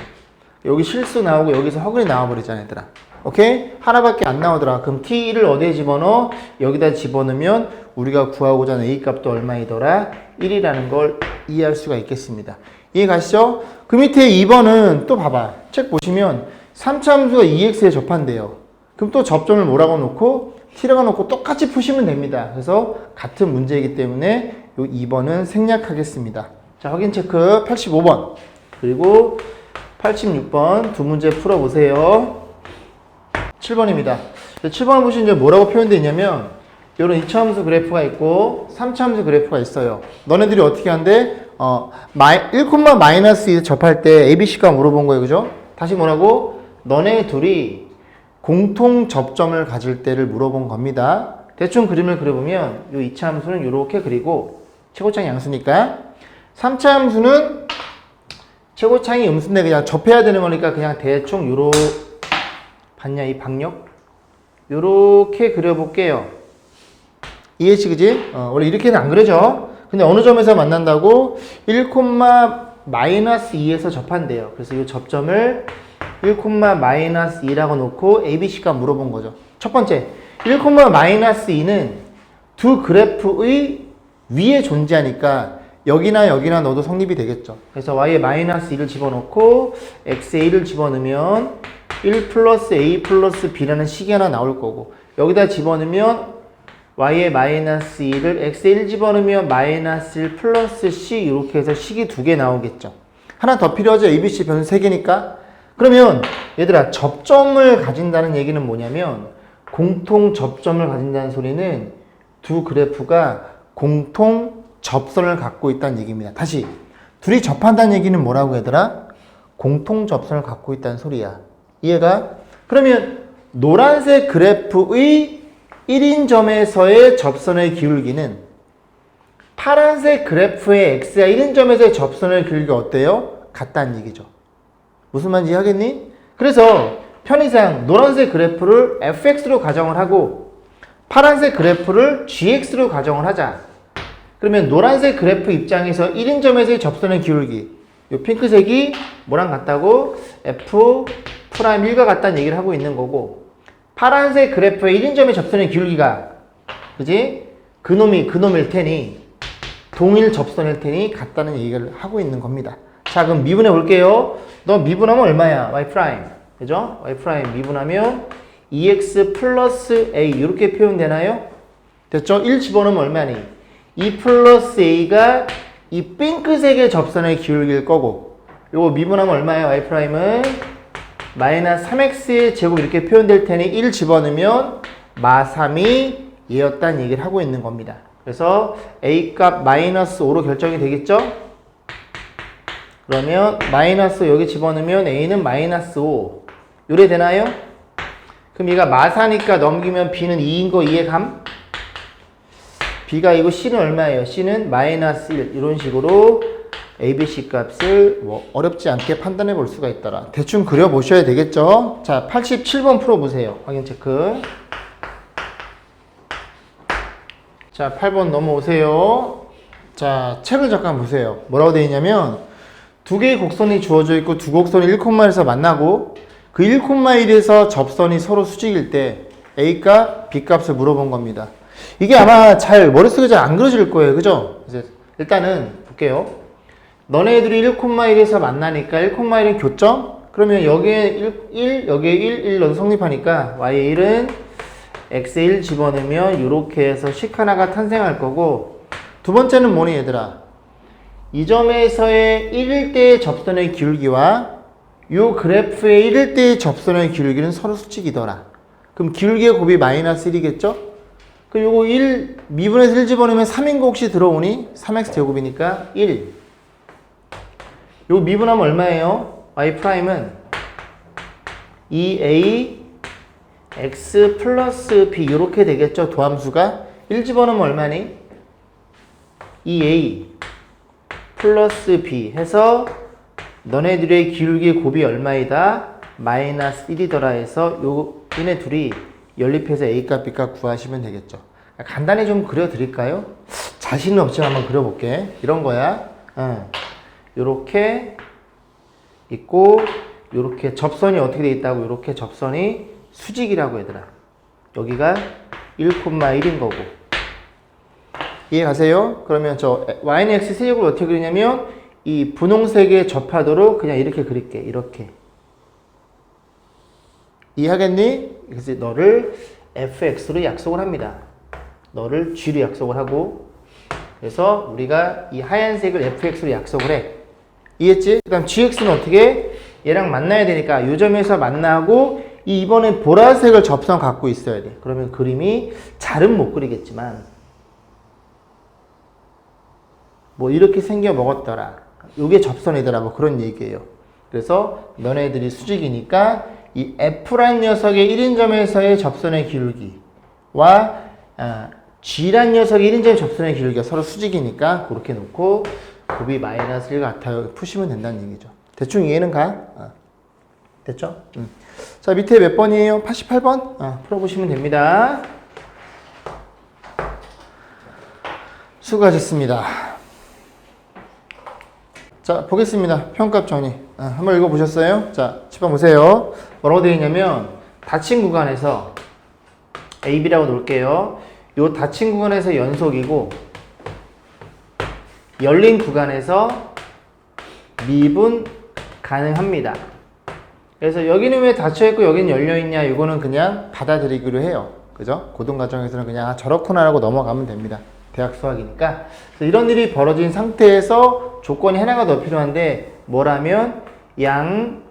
여기 실수 나오고 여기서 허근이 나와버리잖아 얘들아. 오케이? 하나밖에 안 나오더라. 그럼 t를 어디에 집어넣어? 여기다 집어넣으면 우리가 구하고자 하는 a 값도 얼마이더라? 1이라는 걸 이해할 수가 있겠습니다. 이해 가시죠? 그 밑에 2번은 또 봐봐. 책 보시면 3차 함수가 2x에 접한대요. 그럼 또 접점을 뭐라고 놓고? t라고 놓고 똑같이 푸시면 됩니다. 그래서 같은 문제이기 때문에 요 2번은 생략하겠습니다. 자, 확인 체크 85번 그리고 86번 두 문제 풀어보세요. 7번입니다. 7번 보시면 이제 뭐라고 표현되어 있냐면 이런 2차 함수 그래프가 있고 3차 함수 그래프가 있어요. 너네들이 어떻게 한대? 1,-2 접할 때 ABC가 물어본 거예요. 그죠? 다시 뭐라고? 너네 둘이 공통 접점을 가질 때를 물어본 겁니다. 대충 그림을 그려보면 이 2차 함수는 이렇게 그리고 최고창이 양수니까 3차 함수는 최고창이 음수인데 그냥 접해야 되는 거니까 그냥 대충 봤냐 이 박력? 요렇게 그려볼게요. 이해치 그지? 원래 이렇게는 안 그려져. 근데 어느 점에서 만난다고? 1,-2에서 접한대요. 그래서 이 접점을 1,-2라고 놓고 ABC가 물어본 거죠. 첫 번째, 1,-2는 두 그래프의 위에 존재하니까 여기나 여기나 넣어도 성립이 되겠죠. 그래서 y에 -2를 집어넣고 x에 1을 집어넣으면 1 플러스 a 플러스 b라는 식이 하나 나올 거고, 여기다 집어넣으면 y에 -2를 x에 1 집어넣으면 -1 플러스 c 이렇게 해서 식이 두 개 나오겠죠. 하나 더 필요하죠. ABC 변수 3개니까. 그러면 얘들아 접점을 가진다는 얘기는 뭐냐면 공통 접점을 가진다는 소리는 두 그래프가 공통 접선을 갖고 있다는 얘기입니다. 다시 둘이 접한다는 얘기는 뭐라고 얘들아? 공통 접선을 갖고 있다는 소리야. 이해가? 그러면 노란색 그래프의 1인점에서의 접선의 기울기는 파란색 그래프의 x가 1인점에서의 접선의 기울기가 어때요? 같다는 얘기죠. 무슨 말인지 하겠니? 그래서 편의상 노란색 그래프를 fx로 가정을 하고 파란색 그래프를 gx로 가정을 하자. 그러면 노란색 그래프 입장에서 1인점에서의 접선의 기울기, 이 핑크색이 뭐랑 같다고? f'1과 같다는 얘기를 하고 있는 거고, 파란색 그래프의 1인점의 접선의 기울기가 그지? 그놈일 테니 동일 접선일 테니 같다는 얘기를 하고 있는 겁니다. 자, 그럼 미분해 볼게요. 너 미분하면 얼마야? y'. 그죠? y' 미분하면 2x 플러스 a 이렇게 표현되나요? 됐죠? 1 집어넣으면 얼마니? 2 플러스 a가 이 핑크색의 접선의 기울기일 거고, 요거 미분하면 얼마예요? y'은 마이너스 3x의 제곱 이렇게 표현될 테니 1 집어넣으면 -3이 얘였다는 얘기를 하고 있는 겁니다. 그래서 a 값 -5로 결정이 되겠죠? 그러면 마이너스 여기 집어넣으면 a는 -5 요래 되나요? 그럼 얘가 마사니까 넘기면 b는 2인 거 이해감? b가 이거 c는 얼마예요? c는 -1 이런 식으로 ABC 값을 뭐 어렵지 않게 판단해 볼 수가 있더라. 대충 그려 보셔야 되겠죠? 자, 87번 풀어 보세요. 확인 체크. 자, 8번 넘어오세요. 자, 책을 잠깐 보세요. 뭐라고 되어 있냐면 두 개의 곡선이 주어져 있고 두 곡선이 1,1에서 만나고 그 1,1에서 접선이 서로 수직일 때 A값, B값을 물어본 겁니다. 이게 아마 잘 머릿속에 잘 안 그려질 거예요. 그죠? 이제 일단은 볼게요. 너네들이 1,1에서 만나니까 1,1은 교점? 그러면 여기에 1, 여기에 1 넣어서 성립하니까 y의 1은 x의 1 집어넣으면 이렇게 해서 식 하나가 탄생할 거고, 두 번째는 뭐니 얘들아? 이 점에서의 1일 때의 접선의 기울기와 이 그래프의 1일 때의 접선의 기울기는 서로 수직이더라. 그럼 기울기의 곱이 마이너스 1이겠죠? 그럼 요거 1, 미분에서 1 집어넣으면 3인 거 혹시 들어오니? 3x 제곱이니까 1. 요거 미분하면 얼마예요? y''은 2a x 플러스 b 이렇게 되겠죠? 도함수가 1 집어넣으면 얼마니? 2a 플러스 b 해서 너네들의 기울기의 곱이 얼마이다? 마이너스 1이더라 해서 요 얘네 둘이 연립해서 a 값, b 값 구하시면 되겠죠. 간단히 좀 그려드릴까요? 자신은 없지만 한번 그려볼게. 이런 거야. 요렇게 있고 요렇게 접선이 어떻게 돼 있다고? 요렇게 접선이 수직이라고 얘들아. 여기가 1,1인 거고. 이해 가세요? 그러면 저 y는 x 세제곱을 어떻게 그리냐면 이 분홍색에 접하도록 그냥 이렇게 그릴게. 이렇게. 이해하겠니? 그래서 너를 fx로 약속을 합니다. 너를 g로 약속을 하고, 그래서 우리가 이 하얀색을 fx로 약속을 해. 이해했지? 그 다음 gx는 어떻게? 얘랑 만나야 되니까 이 점에서 만나고 이번에 보라색을 접선 갖고 있어야 돼. 그러면 그림이 잘은 못 그리겠지만 뭐 이렇게 생겨 먹었더라. 요게 접선이더라. 뭐 그런 얘기예요. 그래서 너네들이 수직이니까 이 F란 녀석의 1인점에서의 접선의 기울기와 G란 녀석의 1인점의 접선의 기울기가 서로 수직이니까 그렇게 놓고 곱이 마이너스 1 같아요. 푸시면 된다는 얘기죠. 대충 이해는 가? 됐죠? 자, 밑에 몇 번이에요? 88번? 풀어보시면 됩니다. 수고하셨습니다. 자, 보겠습니다. 평값 정리. 한번 읽어보셨어요? 자, 칠번 보세요. 뭐라고 되어 있냐면, 닫힌 구간에서, A, B라고 놓을게요. 요 닫힌 구간에서 연속이고, 열린 구간에서 미분 가능합니다. 그래서 여기는 왜 닫혀있고 여기는 열려있냐, 이거는 그냥 받아들이기로 해요. 그죠? 고등과정에서는 그냥 저렇구나라고 넘어가면 됩니다. 대학 수학이니까. 그래서 이런 일이 벌어진 상태에서 조건이 하나가 더 필요한데, 뭐라면 양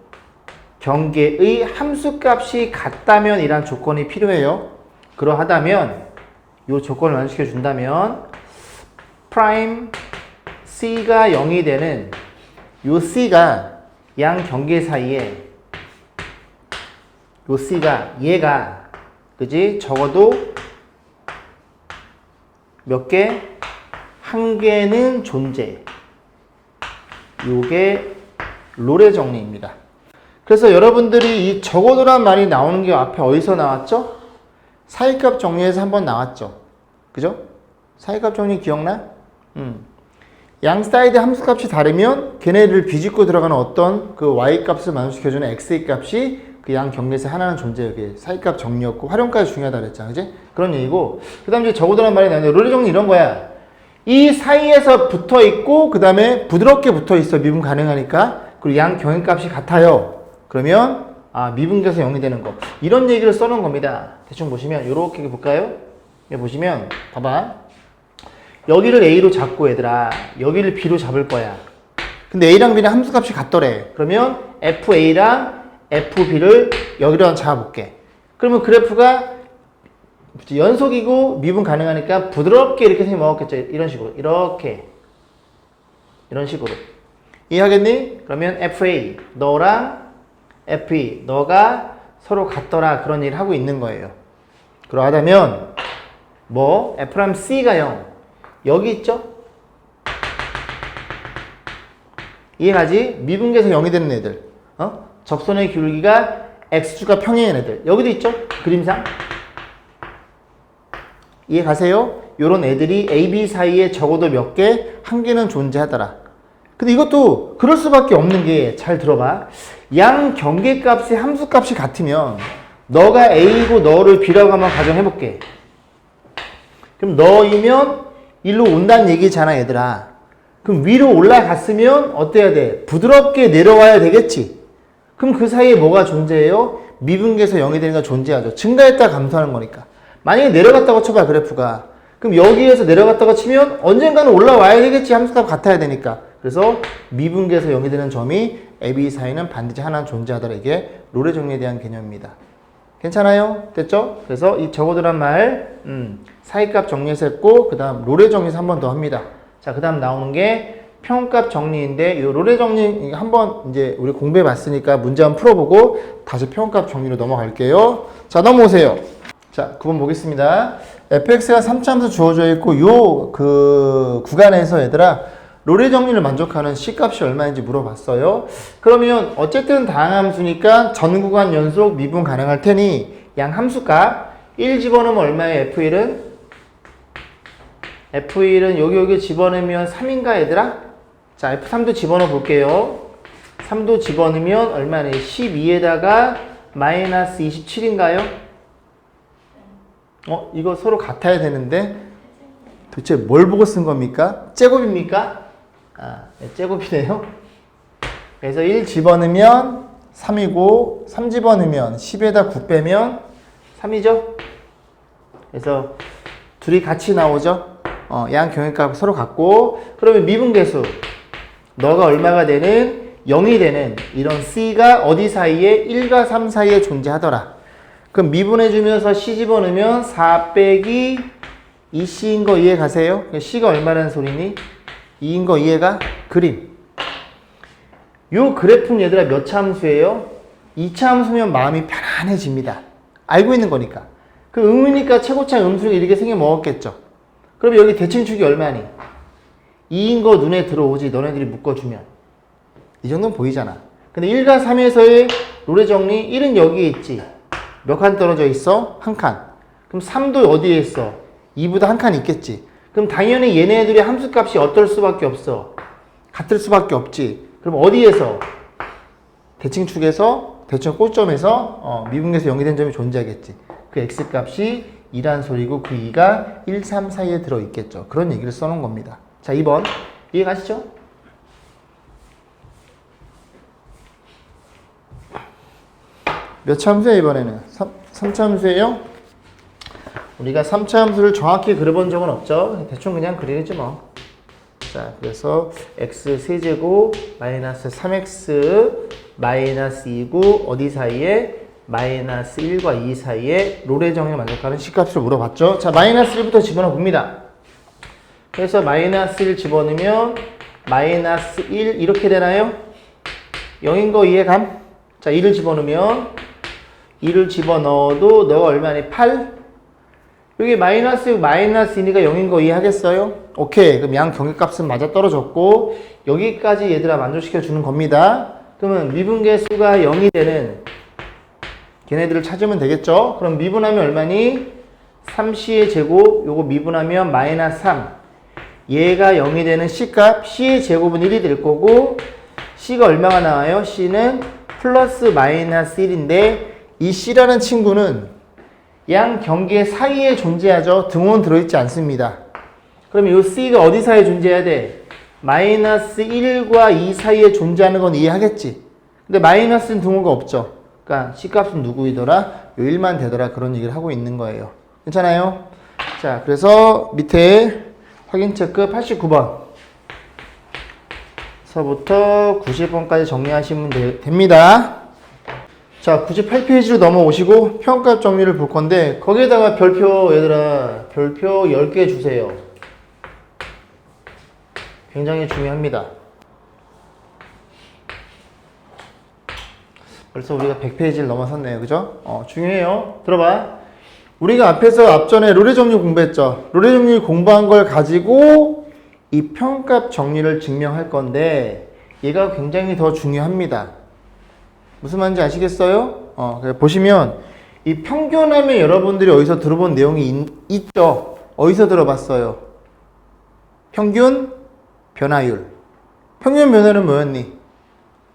경계의 함수값이 같다면 이란 조건이 필요해요. 그러하다면 이 조건을 완수시켜 준다면 프라임 C가 0이 되는 요 C가 양 경계 사이에 요 C가 얘가 그지? 적어도 몇 개? 한 개는 존재. 요게 롤의 정리입니다. 그래서 여러분들이 이 적어도란 말이 나오는 게 앞에 어디서 나왔죠? 사이값 정리에서 한번 나왔죠. 그죠? 사이값 정리 기억나? 양 사이드 함수값이 다르면 걔네를 비집고 들어가는 어떤 그 y값을 만족시켜주는 x의 값이 그 양 경계에서 하나는 존재해요. 그게 사이값 정리였고 활용까지 중요하다 그랬잖아. 그지? 그런 얘기고, 그 다음 이제 적어도란 말이 나오는데 롤의 정리 이런 거야. 이 사이에서 붙어 있고 그 다음에 부드럽게 붙어 있어. 미분 가능하니까. 그리고 양 경계값이 같아요. 그러면 미분계에서 0이 되는 거. 이런 얘기를 써놓은 겁니다. 대충 보시면 이렇게 볼까요? 여기 보시면 봐봐. 여기를 A로 잡고 얘들아 여기를 B로 잡을 거야. 근데 A랑 B랑 함수값이 같더래. 그러면 FA랑 FB를 여기로 잡아볼게. 그러면 그래프가 연속이고 미분 가능하니까 부드럽게 이렇게 생겨 먹었겠죠. 이런 식으로. 이렇게. 이런 식으로. 이해하겠니? 그러면 FA, 너랑 FE, 너가 서로 같더라. 그런 일을 하고 있는 거예요. 그러하다면 뭐 F랑 C가 0. 여기 있죠? 이해가지? 미분계에서 0이 되는 애들. 접선의 기울기가 X주가 평행인 애들. 여기도 있죠? 그림상. 이해가세요? 요런 애들이 A, B 사이에 적어도 몇 개? 한 개는 존재하더라. 근데 이것도 그럴 수밖에 없는 게 잘 들어봐. 양 경계값의 함수값이 같으면 너가 A고 너를 B라고 한번 가정해볼게. 그럼 너이면 일로 온다는 얘기잖아 얘들아. 그럼 위로 올라갔으면 어때야 돼? 부드럽게 내려와야 되겠지. 그럼 그 사이에 뭐가 존재해요? 미분계에서 0이 되는 거 존재하죠. 증가했다 감소하는 거니까. 만약에 내려갔다고 쳐봐 그래프가. 그럼 여기에서 내려갔다가 치면 언젠가는 올라와야 되겠지. 함수값 같아야 되니까. 그래서 미분계에서 0이 되는 점이 A, B 사이는 반드시 하나 존재하더라. 이게 롤의 정리에 대한 개념입니다. 괜찮아요? 됐죠? 그래서 이 적어두란 말 사이값 정리해서 했고 그 다음 롤의 정리해서 한 번 더 합니다. 자, 그 다음 나오는 게 평값 정리인데 이 롤의 정리 한번 이제 우리 공부해 봤으니까 문제 한번 풀어보고 다시 평값 정리로 넘어갈게요. 자, 넘어오세요. 자, 9번 보겠습니다. fx가 3차함수 주어져 있고 요 그 구간에서 얘들아 롤의 정리를 만족하는 C값이 얼마인지 물어봤어요. 그러면 어쨌든 다항함수니까 전 구간 연속 미분 가능할 테니 양 함수값 1 집어넣으면 얼마예요? F1은? F1은 여기 집어넣으면 3인가 얘들아? 자, F3도 집어넣어 볼게요. 3도 집어넣으면 얼마네? 12에다가 마이너스 27인가요? 이거 서로 같아야 되는데 도대체 뭘 보고 쓴 겁니까? 제곱입니까? 네, 제곱이네요. 그래서 1 집어넣으면 3이고 3 집어넣으면 10에다 9 빼면 3이죠. 그래서 둘이 같이 나오죠. 양 경역값 서로 같고 그러면 미분계수 너가 얼마가 되는 0이 되는 이런 C가 어디 사이에 1과 3 사이에 존재하더라. 그럼 미분해주면서 C 집어넣으면 4 빼기 2C인 거 이해 가세요? C가 얼마라는 소리니? 2인 거 이해가? 그림. 요 그래프는 얘들아 몇 차 함수예요? 2차 함수면 마음이 편안해집니다. 알고 있는 거니까. 그 음이니까 최고차 음수를 이렇게 생겨 먹었겠죠. 그럼 여기 대칭축이 얼마니? 2인 거 눈에 들어오지 너네들이 묶어주면. 이 정도는 보이잖아. 근데 1과 3에서의 롤의 정리 1은 여기에 있지. 몇 칸 떨어져 있어? 한 칸. 그럼 3도 어디에 있어? 2보다 한 칸 있겠지. 그럼 당연히 얘네들의 함수값이 어떨 수밖에 없어? 같을 수밖에 없지. 그럼 어디에서? 대칭축에서 대칭 꼭점에서 미분계에서 0이 된 점이 존재하겠지. 그 x값이 2란 소리고 그 2가 1, 3 사이에 들어있겠죠. 그런 얘기를 써놓은 겁니다. 자, 2번 이해 가시죠? 몇 차 함수야 이번에는? 3차 함수예요? 우리가 3차 함수를 정확히 그려본 적은 없죠. 대충 그냥 그리지 뭐. 자, 그래서 x 세제곱 마이너스 3x 마이너스 2고 어디 사이에? 마이너스 1과 2 사이에 롤의 정의를 만족하는 C값을 물어봤죠. 자, 마이너스 1부터 집어넣어 봅니다. 그래서 마이너스 1 집어넣으면 마이너스 1 이렇게 되나요? 0인 거 이해감? 자, 2를 집어넣으면 2를 집어넣어도 너가 얼마니? 8? 여기 마이너스 6, 마이너스 2니까 0인 거 이해하겠어요? 오케이. 그럼 양 경계값은 맞아 떨어졌고 여기까지 얘들아 만족시켜 주는 겁니다. 그러면 미분계수가 0이 되는 걔네들을 찾으면 되겠죠? 그럼 미분하면 얼마니? 3C의 제곱 요거 미분하면 마이너스 3 얘가 0이 되는 C값 C의 제곱은 1이 될 거고 C가 얼마가 나와요? C는 플러스 마이너스 1인데 이 C라는 친구는 양 경계 사이에 존재하죠. 등호는 들어있지 않습니다. 그러면 이 C가 어디 사이에 존재해야 돼? 마이너스 1과 2 사이에 존재하는 건 이해하겠지? 근데 마이너스는 등호가 없죠. 그러니까 C값은 누구이더라? 요 1만 되더라. 그런 얘기를 하고 있는 거예요. 괜찮아요? 자, 그래서 밑에 확인 체크 89번 서부터 90번까지 정리하시면 됩니다. 자, 98페이지로 넘어오시고 평가 정리를 볼 건데 거기에다가 별표 얘들아 별표 10개 주세요. 굉장히 중요합니다. 벌써 우리가 100페이지를 넘어섰네요. 그죠? 중요해요. 들어봐. 우리가 앞전에 롤의 정리 공부했죠. 롤의 정리 공부한 걸 가지고 이 평값 정리를 증명할 건데 얘가 굉장히 더 중요합니다. 무슨 말인지 아시겠어요? 보시면 이 평균하면 여러분들이 어디서 들어본 내용이 있죠? 어디서 들어봤어요? 평균 변화율. 평균 변화율은 뭐였니?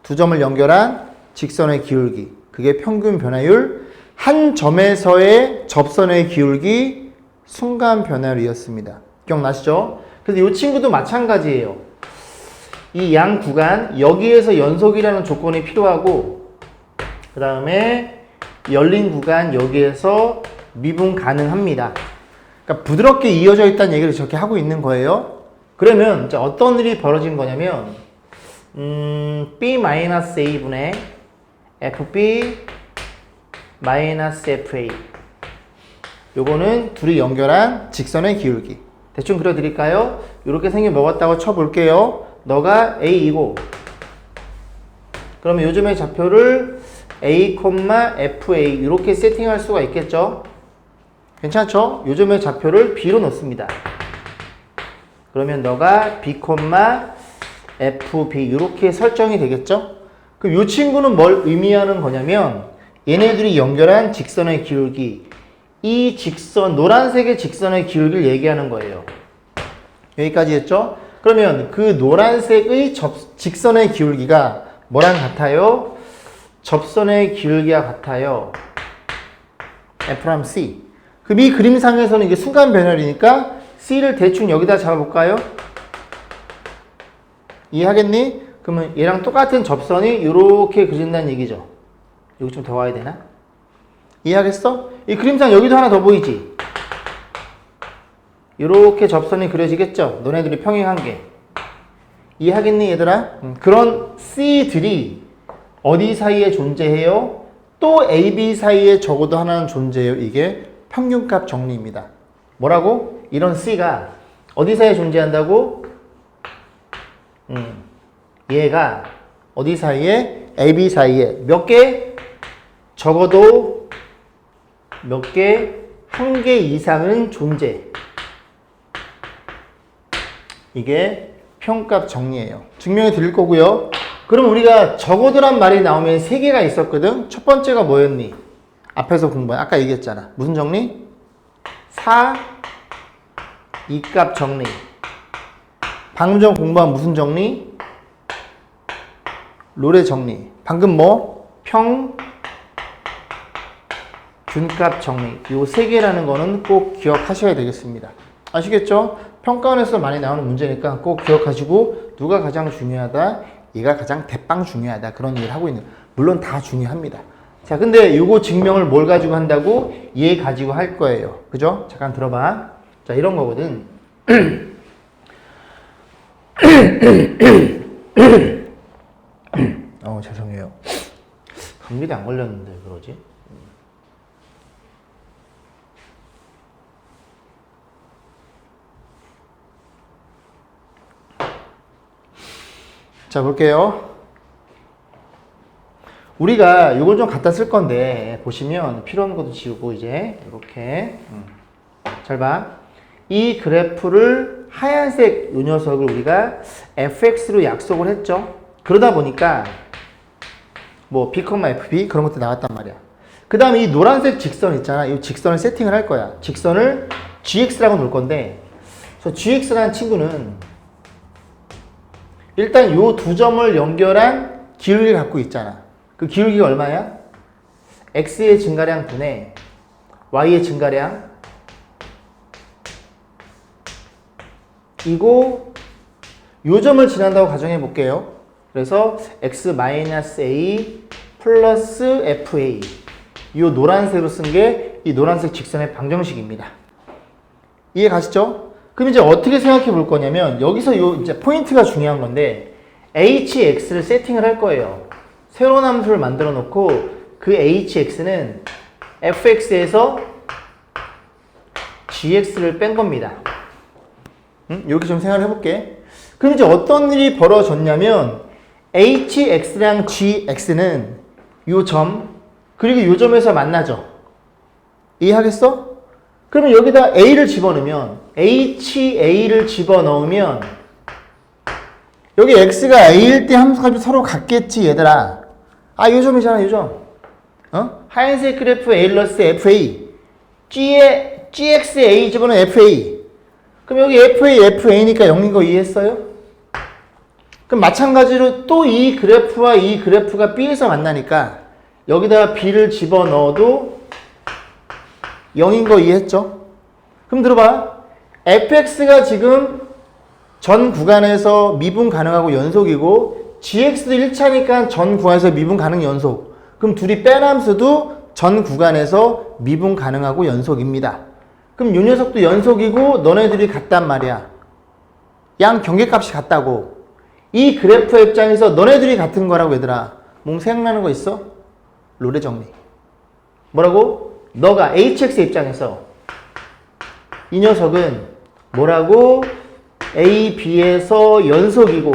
두 점을 연결한 직선의 기울기. 그게 평균 변화율. 한 점에서의 접선의 기울기 순간 변화율이었습니다. 기억나시죠? 그래서 이 친구도 마찬가지예요. 이 양 구간 여기에서 연속이라는 조건이 필요하고 그 다음에 열린 구간 여기에서 미분 가능합니다. 그러니까 부드럽게 이어져 있다는 얘기를 저렇게 하고 있는 거예요. 그러면 이제 어떤 일이 벌어진 거냐면 B-A분의 FB-FA 요거는 둘이 연결한 직선의 기울기. 대충 그려드릴까요? 이렇게 생긴 먹었다고 쳐볼게요. 너가 A이고 그러면 요즘의 좌표를 A, FA 이렇게 세팅할 수가 있겠죠? 괜찮죠? 요즘의 좌표를 B로 놓습니다. 그러면 너가 B, FB 이렇게 설정이 되겠죠? 그럼 이 친구는 뭘 의미하는 거냐면 얘네들이 연결한 직선의 기울기 이 직선, 노란색의 직선의 기울기를 얘기하는 거예요. 여기까지 했죠? 그러면 그 노란색의 직선의 기울기가 뭐랑 같아요? 접선의 기울기와 같아요. F랑 C. 그럼 이 그림상에서는 이게 순간 변열이니까 C를 대충 여기다 잡아볼까요? 이해하겠니? 그러면 얘랑 똑같은 접선이 이렇게 그린다는 얘기죠. 여기 좀 더 와야 되나? 이해하겠어? 이 그림상 여기도 하나 더 보이지? 이렇게 접선이 그려지겠죠? 너네들이 평행한 게. 이해하겠니 얘들아? 그런 C들이 어디 사이에 존재해요? 또 AB 사이에 적어도 하나는 존재해요. 이게 평균값 정리입니다. 뭐라고? 이런 C가 어디 사이에 존재한다고? 얘가 어디 사이에? AB 사이에 몇 개? 적어도 몇 개? 한 개 이상은 존재. 이게 평값 정리예요. 증명해 드릴 거고요. 그럼 우리가 적어도란 말이 나오면 세 개가 있었거든. 첫 번째가 뭐였니? 앞에서 공부한 아까 얘기했잖아. 무슨 정리? 4, 이값 정리. 방금 전 공부한 무슨 정리? 롤의 정리. 방금 뭐? 균값 정리. 요 세 개라는 거는 꼭 기억하셔야 되겠습니다. 아시겠죠? 평가원에서 많이 나오는 문제니까 꼭 기억하시고 누가 가장 중요하다? 얘가 가장 대빵 중요하다. 그런 얘기를 하고 있는. 물론 다 중요합니다. 자, 근데 요거 증명을 뭘 가지고 한다고? 얘 가지고 할 거예요. 그죠? 잠깐 들어봐. 자, 이런 거거든. 죄송해요. 감기도 안 걸렸는데 그러지? 자, 볼게요. 우리가 이걸 좀 갖다 쓸 건데 보시면 필요 없는 것도 지우고 이제 이렇게 잘 봐. 이 그래프를 하얀색 이 녀석을 우리가 fx로 약속을 했죠. 그러다 보니까 뭐 b, fb 그런 것도 나왔단 말이야. 그 다음에 이 노란색 직선 있잖아. 이 직선을 세팅을 할 거야. 직선을 gx라고 놓을 건데 그래서 gx라는 친구는 일단 요 두 점을 연결한 기울기를 갖고 있잖아. 그 기울기가 얼마야? x의 증가량 분의 y의 증가량 이고 요 점을 지난다고 가정해 볼게요. 그래서 x-a 플러스 fa 요 노란색으로 쓴 게 이 노란색 직선의 방정식입니다. 이해 가시죠? 그럼 이제 어떻게 생각해 볼 거냐면 여기서 요 이제 포인트가 중요한 건데 hx를 세팅을 할 거예요. 새로운 함수를 만들어 놓고 그 hx는 fx에서 gx를 뺀 겁니다. 이렇게 좀 생각을 해볼게. 그럼 이제 어떤 일이 벌어졌냐면 hx랑 gx는 요 점 그리고 요 점에서 만나죠. 이해하겠어? 그러면 여기다 a를 집어넣으면 ha를 집어넣으면 여기 x가 a일 때 함수값이 서로 같겠지 얘들아. 아, 요 점이잖아, 요 점. 하얀색 그래프 a 플러스 fa g에 gx에 a 집어넣으면 fa. 그럼 여기 fa니까 0인 거 이해했어요? 그럼 마찬가지로 또 이 그래프와 이 그래프가 b에서 만나니까 여기다가 b를 집어넣어도 0인 거 이해했죠? 그럼 들어봐. fx가 지금 전 구간에서 미분 가능하고 연속이고 gx도 1차니까 전 구간에서 미분 가능 연속. 그럼 둘이 뺀 함수도 전 구간에서 미분 가능하고 연속입니다. 그럼 요 녀석도 연속이고 너네들이 같단 말이야. 양 경계값이 같다고. 이 그래프의 입장에서 너네들이 같은 거라고 얘들아. 뭔 생각나는 거 있어? 롤의 정리. 뭐라고? 너가 hx의 입장에서 이 녀석은 뭐라고? a, b에서 연속이고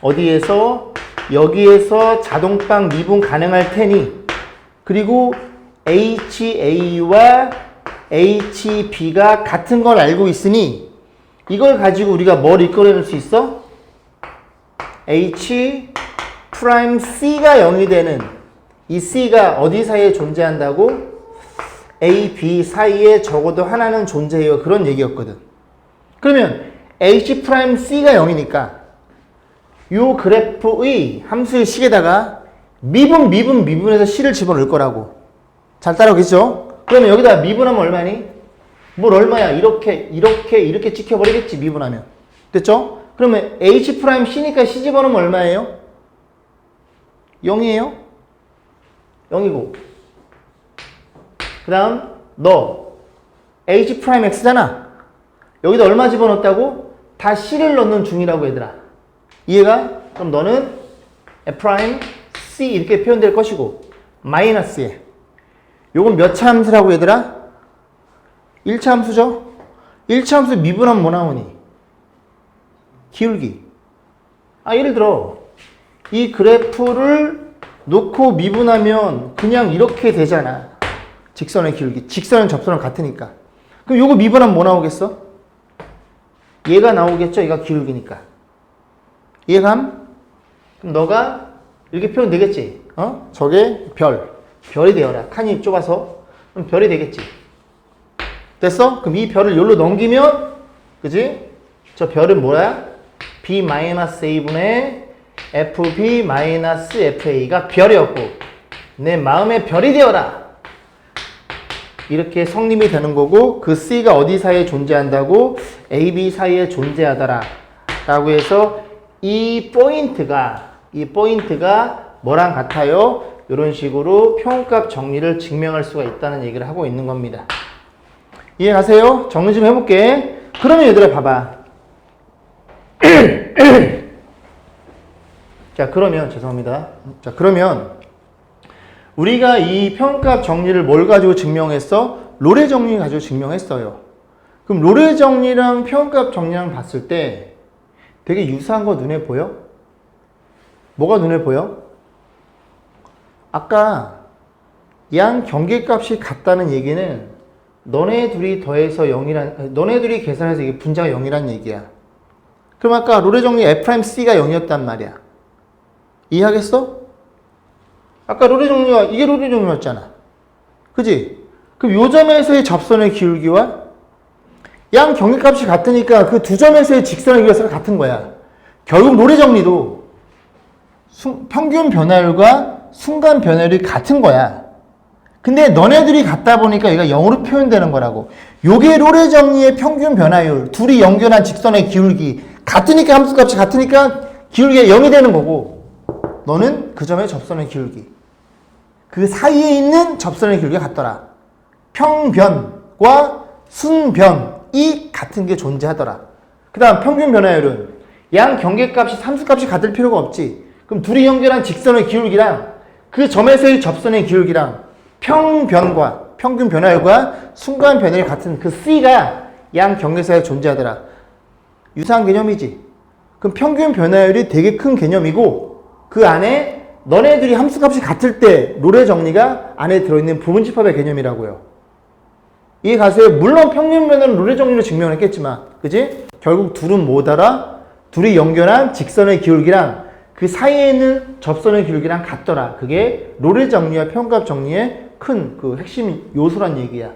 어디에서? 여기에서 자동방 미분 가능할 테니 그리고 HA와 HB가 같은 걸 알고 있으니 이걸 가지고 우리가 뭘 이끌어낼 수 있어? H 프라임 C가 0이 되는 이 C가 어디 사이에 존재한다고? A, B 사이에 적어도 하나는 존재해요. 그런 얘기였거든. 그러면 H 프라임 C가 0이니까 요 그래프의 함수의 식에다가 미분해서 C를 집어넣을 거라고. 잘 따라오겠죠? 그러면 여기다 미분하면 얼마니? 뭘 얼마야? 이렇게 찍혀버리겠지, 미분하면. 됐죠? 그러면 H 프라임 C니까 C 집어넣으면 얼마예요? 0이에요? 0이고. 그 다음, 너 H 프라임 X잖아. 여기다 얼마 집어넣었다고? 다 C를 넣는 중이라고 얘들아. 이해가? 그럼 너는 F 프라임 C 이렇게 표현될 것이고 마이너스에 요건 몇 차 함수라고 얘들아? 1차 함수죠? 1차 함수 미분하면 뭐 나오니? 기울기. 예를 들어 이 그래프를 놓고 미분하면 그냥 이렇게 되잖아. 직선의 기울기. 직선은 접선은 같으니까. 그럼 요거 미분하면 뭐 나오겠어? 얘가 나오겠죠? 얘가 기울기니까. 이해감? 그럼 너가 이렇게 표현 되겠지? 저게 별이 되어라. 칸이 좁아서. 그럼 별이 되겠지. 됐어? 그럼 이 별을 여기로 넘기면, 그지? 저 별은 뭐야? B-A분의 FB-FA가 별이었고, 내 마음의 별이 되어라. 이렇게 성립이 되는 거고, 그 C가 어디 사이에 존재한다고? A, B 사이에 존재하더라. 라고 해서, 이 포인트가 뭐랑 같아요? 이런 식으로 평값 정리를 증명할 수가 있다는 얘기를 하고 있는 겁니다. 이해 가세요? 정리 좀 해볼게. 그러면 얘들아 봐봐. 자, 그러면 우리가 이 평값 정리를 뭘 가지고 증명했어? 롤의 정리 가지고 증명했어요. 그럼 롤의 정리랑 평값 정리랑 봤을 때 되게 유사한 거 눈에 보여? 뭐가 눈에 보여? 아까 양 경계값이 같다는 얘기는 너네 둘이 더해서 0이란, 너네 둘이 계산해서 이게 분자가 0이란 얘기야. 그럼 아까 롤의 정리 F'C가 0이었단 말이야. 이해하겠어? 아까 롤의 정리가, 이게 롤의 정리였잖아. 그지? 그럼 요 점에서의 접선의 기울기와 양 경계값이 같으니까 그 두 점에서의 직선의 기울기가 같은 거야. 결국 롤의 정리도 평균 변화율과 순간 변화율이 같은 거야. 근데 너네들이 같다 보니까 얘가 0으로 표현되는 거라고. 요게 롤의 정리의 평균 변화율, 둘이 연결한 직선의 기울기 같으니까 함수값이 같으니까 기울기가 0이 되는 거고, 너는 그 점의 접선의 기울기, 그 사이에 있는 접선의 기울기가 같더라. 평변과 순변이 같은 게 존재하더라. 그 다음 평균 변화율은 양 경계값이 함수값이 같을 필요가 없지. 그럼 둘이 연결한 직선의 기울기랑 그 점에서의 접선의 기울기랑 평변과 평균 변화율과 순간 변화율이 같은 그 C가 양 경계사에 존재하더라. 유사한 개념이지. 그럼 평균 변화율이 되게 큰 개념이고 그 안에 너네들이 함수값이 같을 때 롤의 정리가 안에 들어있는 부분집합의 개념이라고요. 이해 가세요? 물론 평균 변화는 롤의 정리로 증명했겠지만, 그지? 결국 둘은 뭐더라? 둘이 연결한 직선의 기울기랑 그 사이에 있는 접선의 기울기랑 같더라. 그게 롤의 정리와 평값 정리의 큰 그 핵심 요소란 얘기야.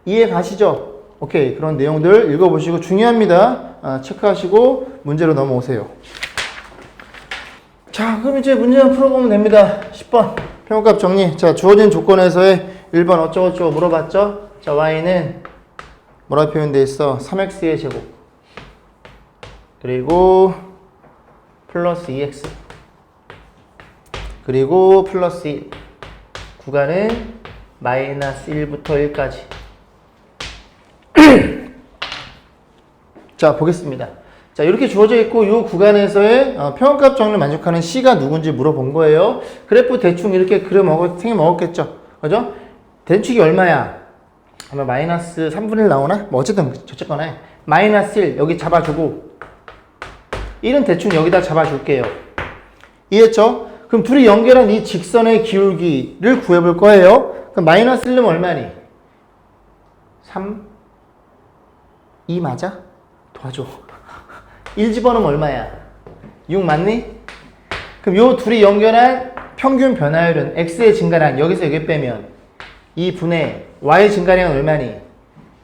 이해 가시죠? 오케이. 그런 내용들 읽어보시고 중요합니다. 체크하시고 문제로 넘어오세요. 자, 그럼 이제 문제만 풀어보면 됩니다. 10번. 평값 정리. 자, 주어진 조건에서의 1번 어쩌고저쩌고 물어봤죠? 자, y는 뭐라 표현되어 있어? 3x의 제곱. 그리고 플러스 2x 그리고 플러스 1 구간은 마이너스 1부터 1까지 자 보겠습니다. 자 이렇게 주어져 있고 이 구간에서의 평균값 정리를 만족하는 C가 누군지 물어본 거예요. 그래프 대충 이렇게 생겨 먹었겠죠. 그죠? 대축이 얼마야? 아마 마이너스 3분의 1 나오나? 뭐 어쨌든 저쨌거나 마이너스 1 여기 잡아주고 1은 대충 여기다 잡아줄게요. 이해했죠? 그럼 둘이 연결한 이 직선의 기울기를 구해볼 거예요. 그럼 마이너스 1은 얼마니? 3? 2 맞아? 도와줘. 1 집어넣으면 얼마야? 6 맞니? 그럼 요 둘이 연결한 평균 변화율은 x의 증가량 여기서 여기 빼면 2분의 y의 증가량은 얼마니?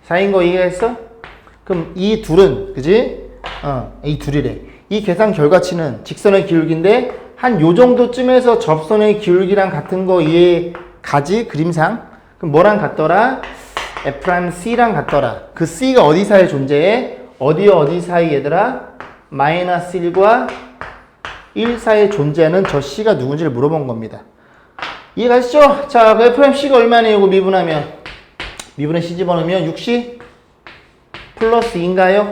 4인 거 이해했어? 그럼 이 둘은 그지? 이 둘이래. 이 계산 결과치는 직선의 기울기인데 한 요 정도쯤에서 접선의 기울기랑 같은 거 이해가지? 그림상? 그럼 뭐랑 같더라? F'C랑 같더라. 그 C가 어디 사이에 존재해? 어디와 어디 사이 얘들아? 마이너스 1과 1 사이에 존재하는 저 C가 누군지를 물어본 겁니다. 이해가시죠? 자, 그 F'C가 얼마네요? 이거 미분하면. 미분에 C 집어넣으면 6C 플러스 2인가요?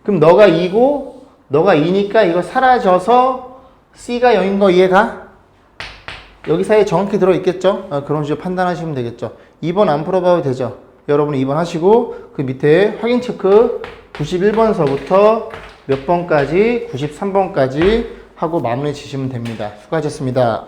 그럼 너가 2고 너가 2니까 이거 사라져서 C가 0인 거 이해가? 여기 사이에 정확히 들어있겠죠? 그런 식으로 판단하시면 되겠죠. 2번 안 풀어봐도 되죠. 여러분 2번 하시고 그 밑에 확인 체크 91번서부터 몇 번까지 93번까지 하고 마무리 지시면 됩니다. 수고하셨습니다.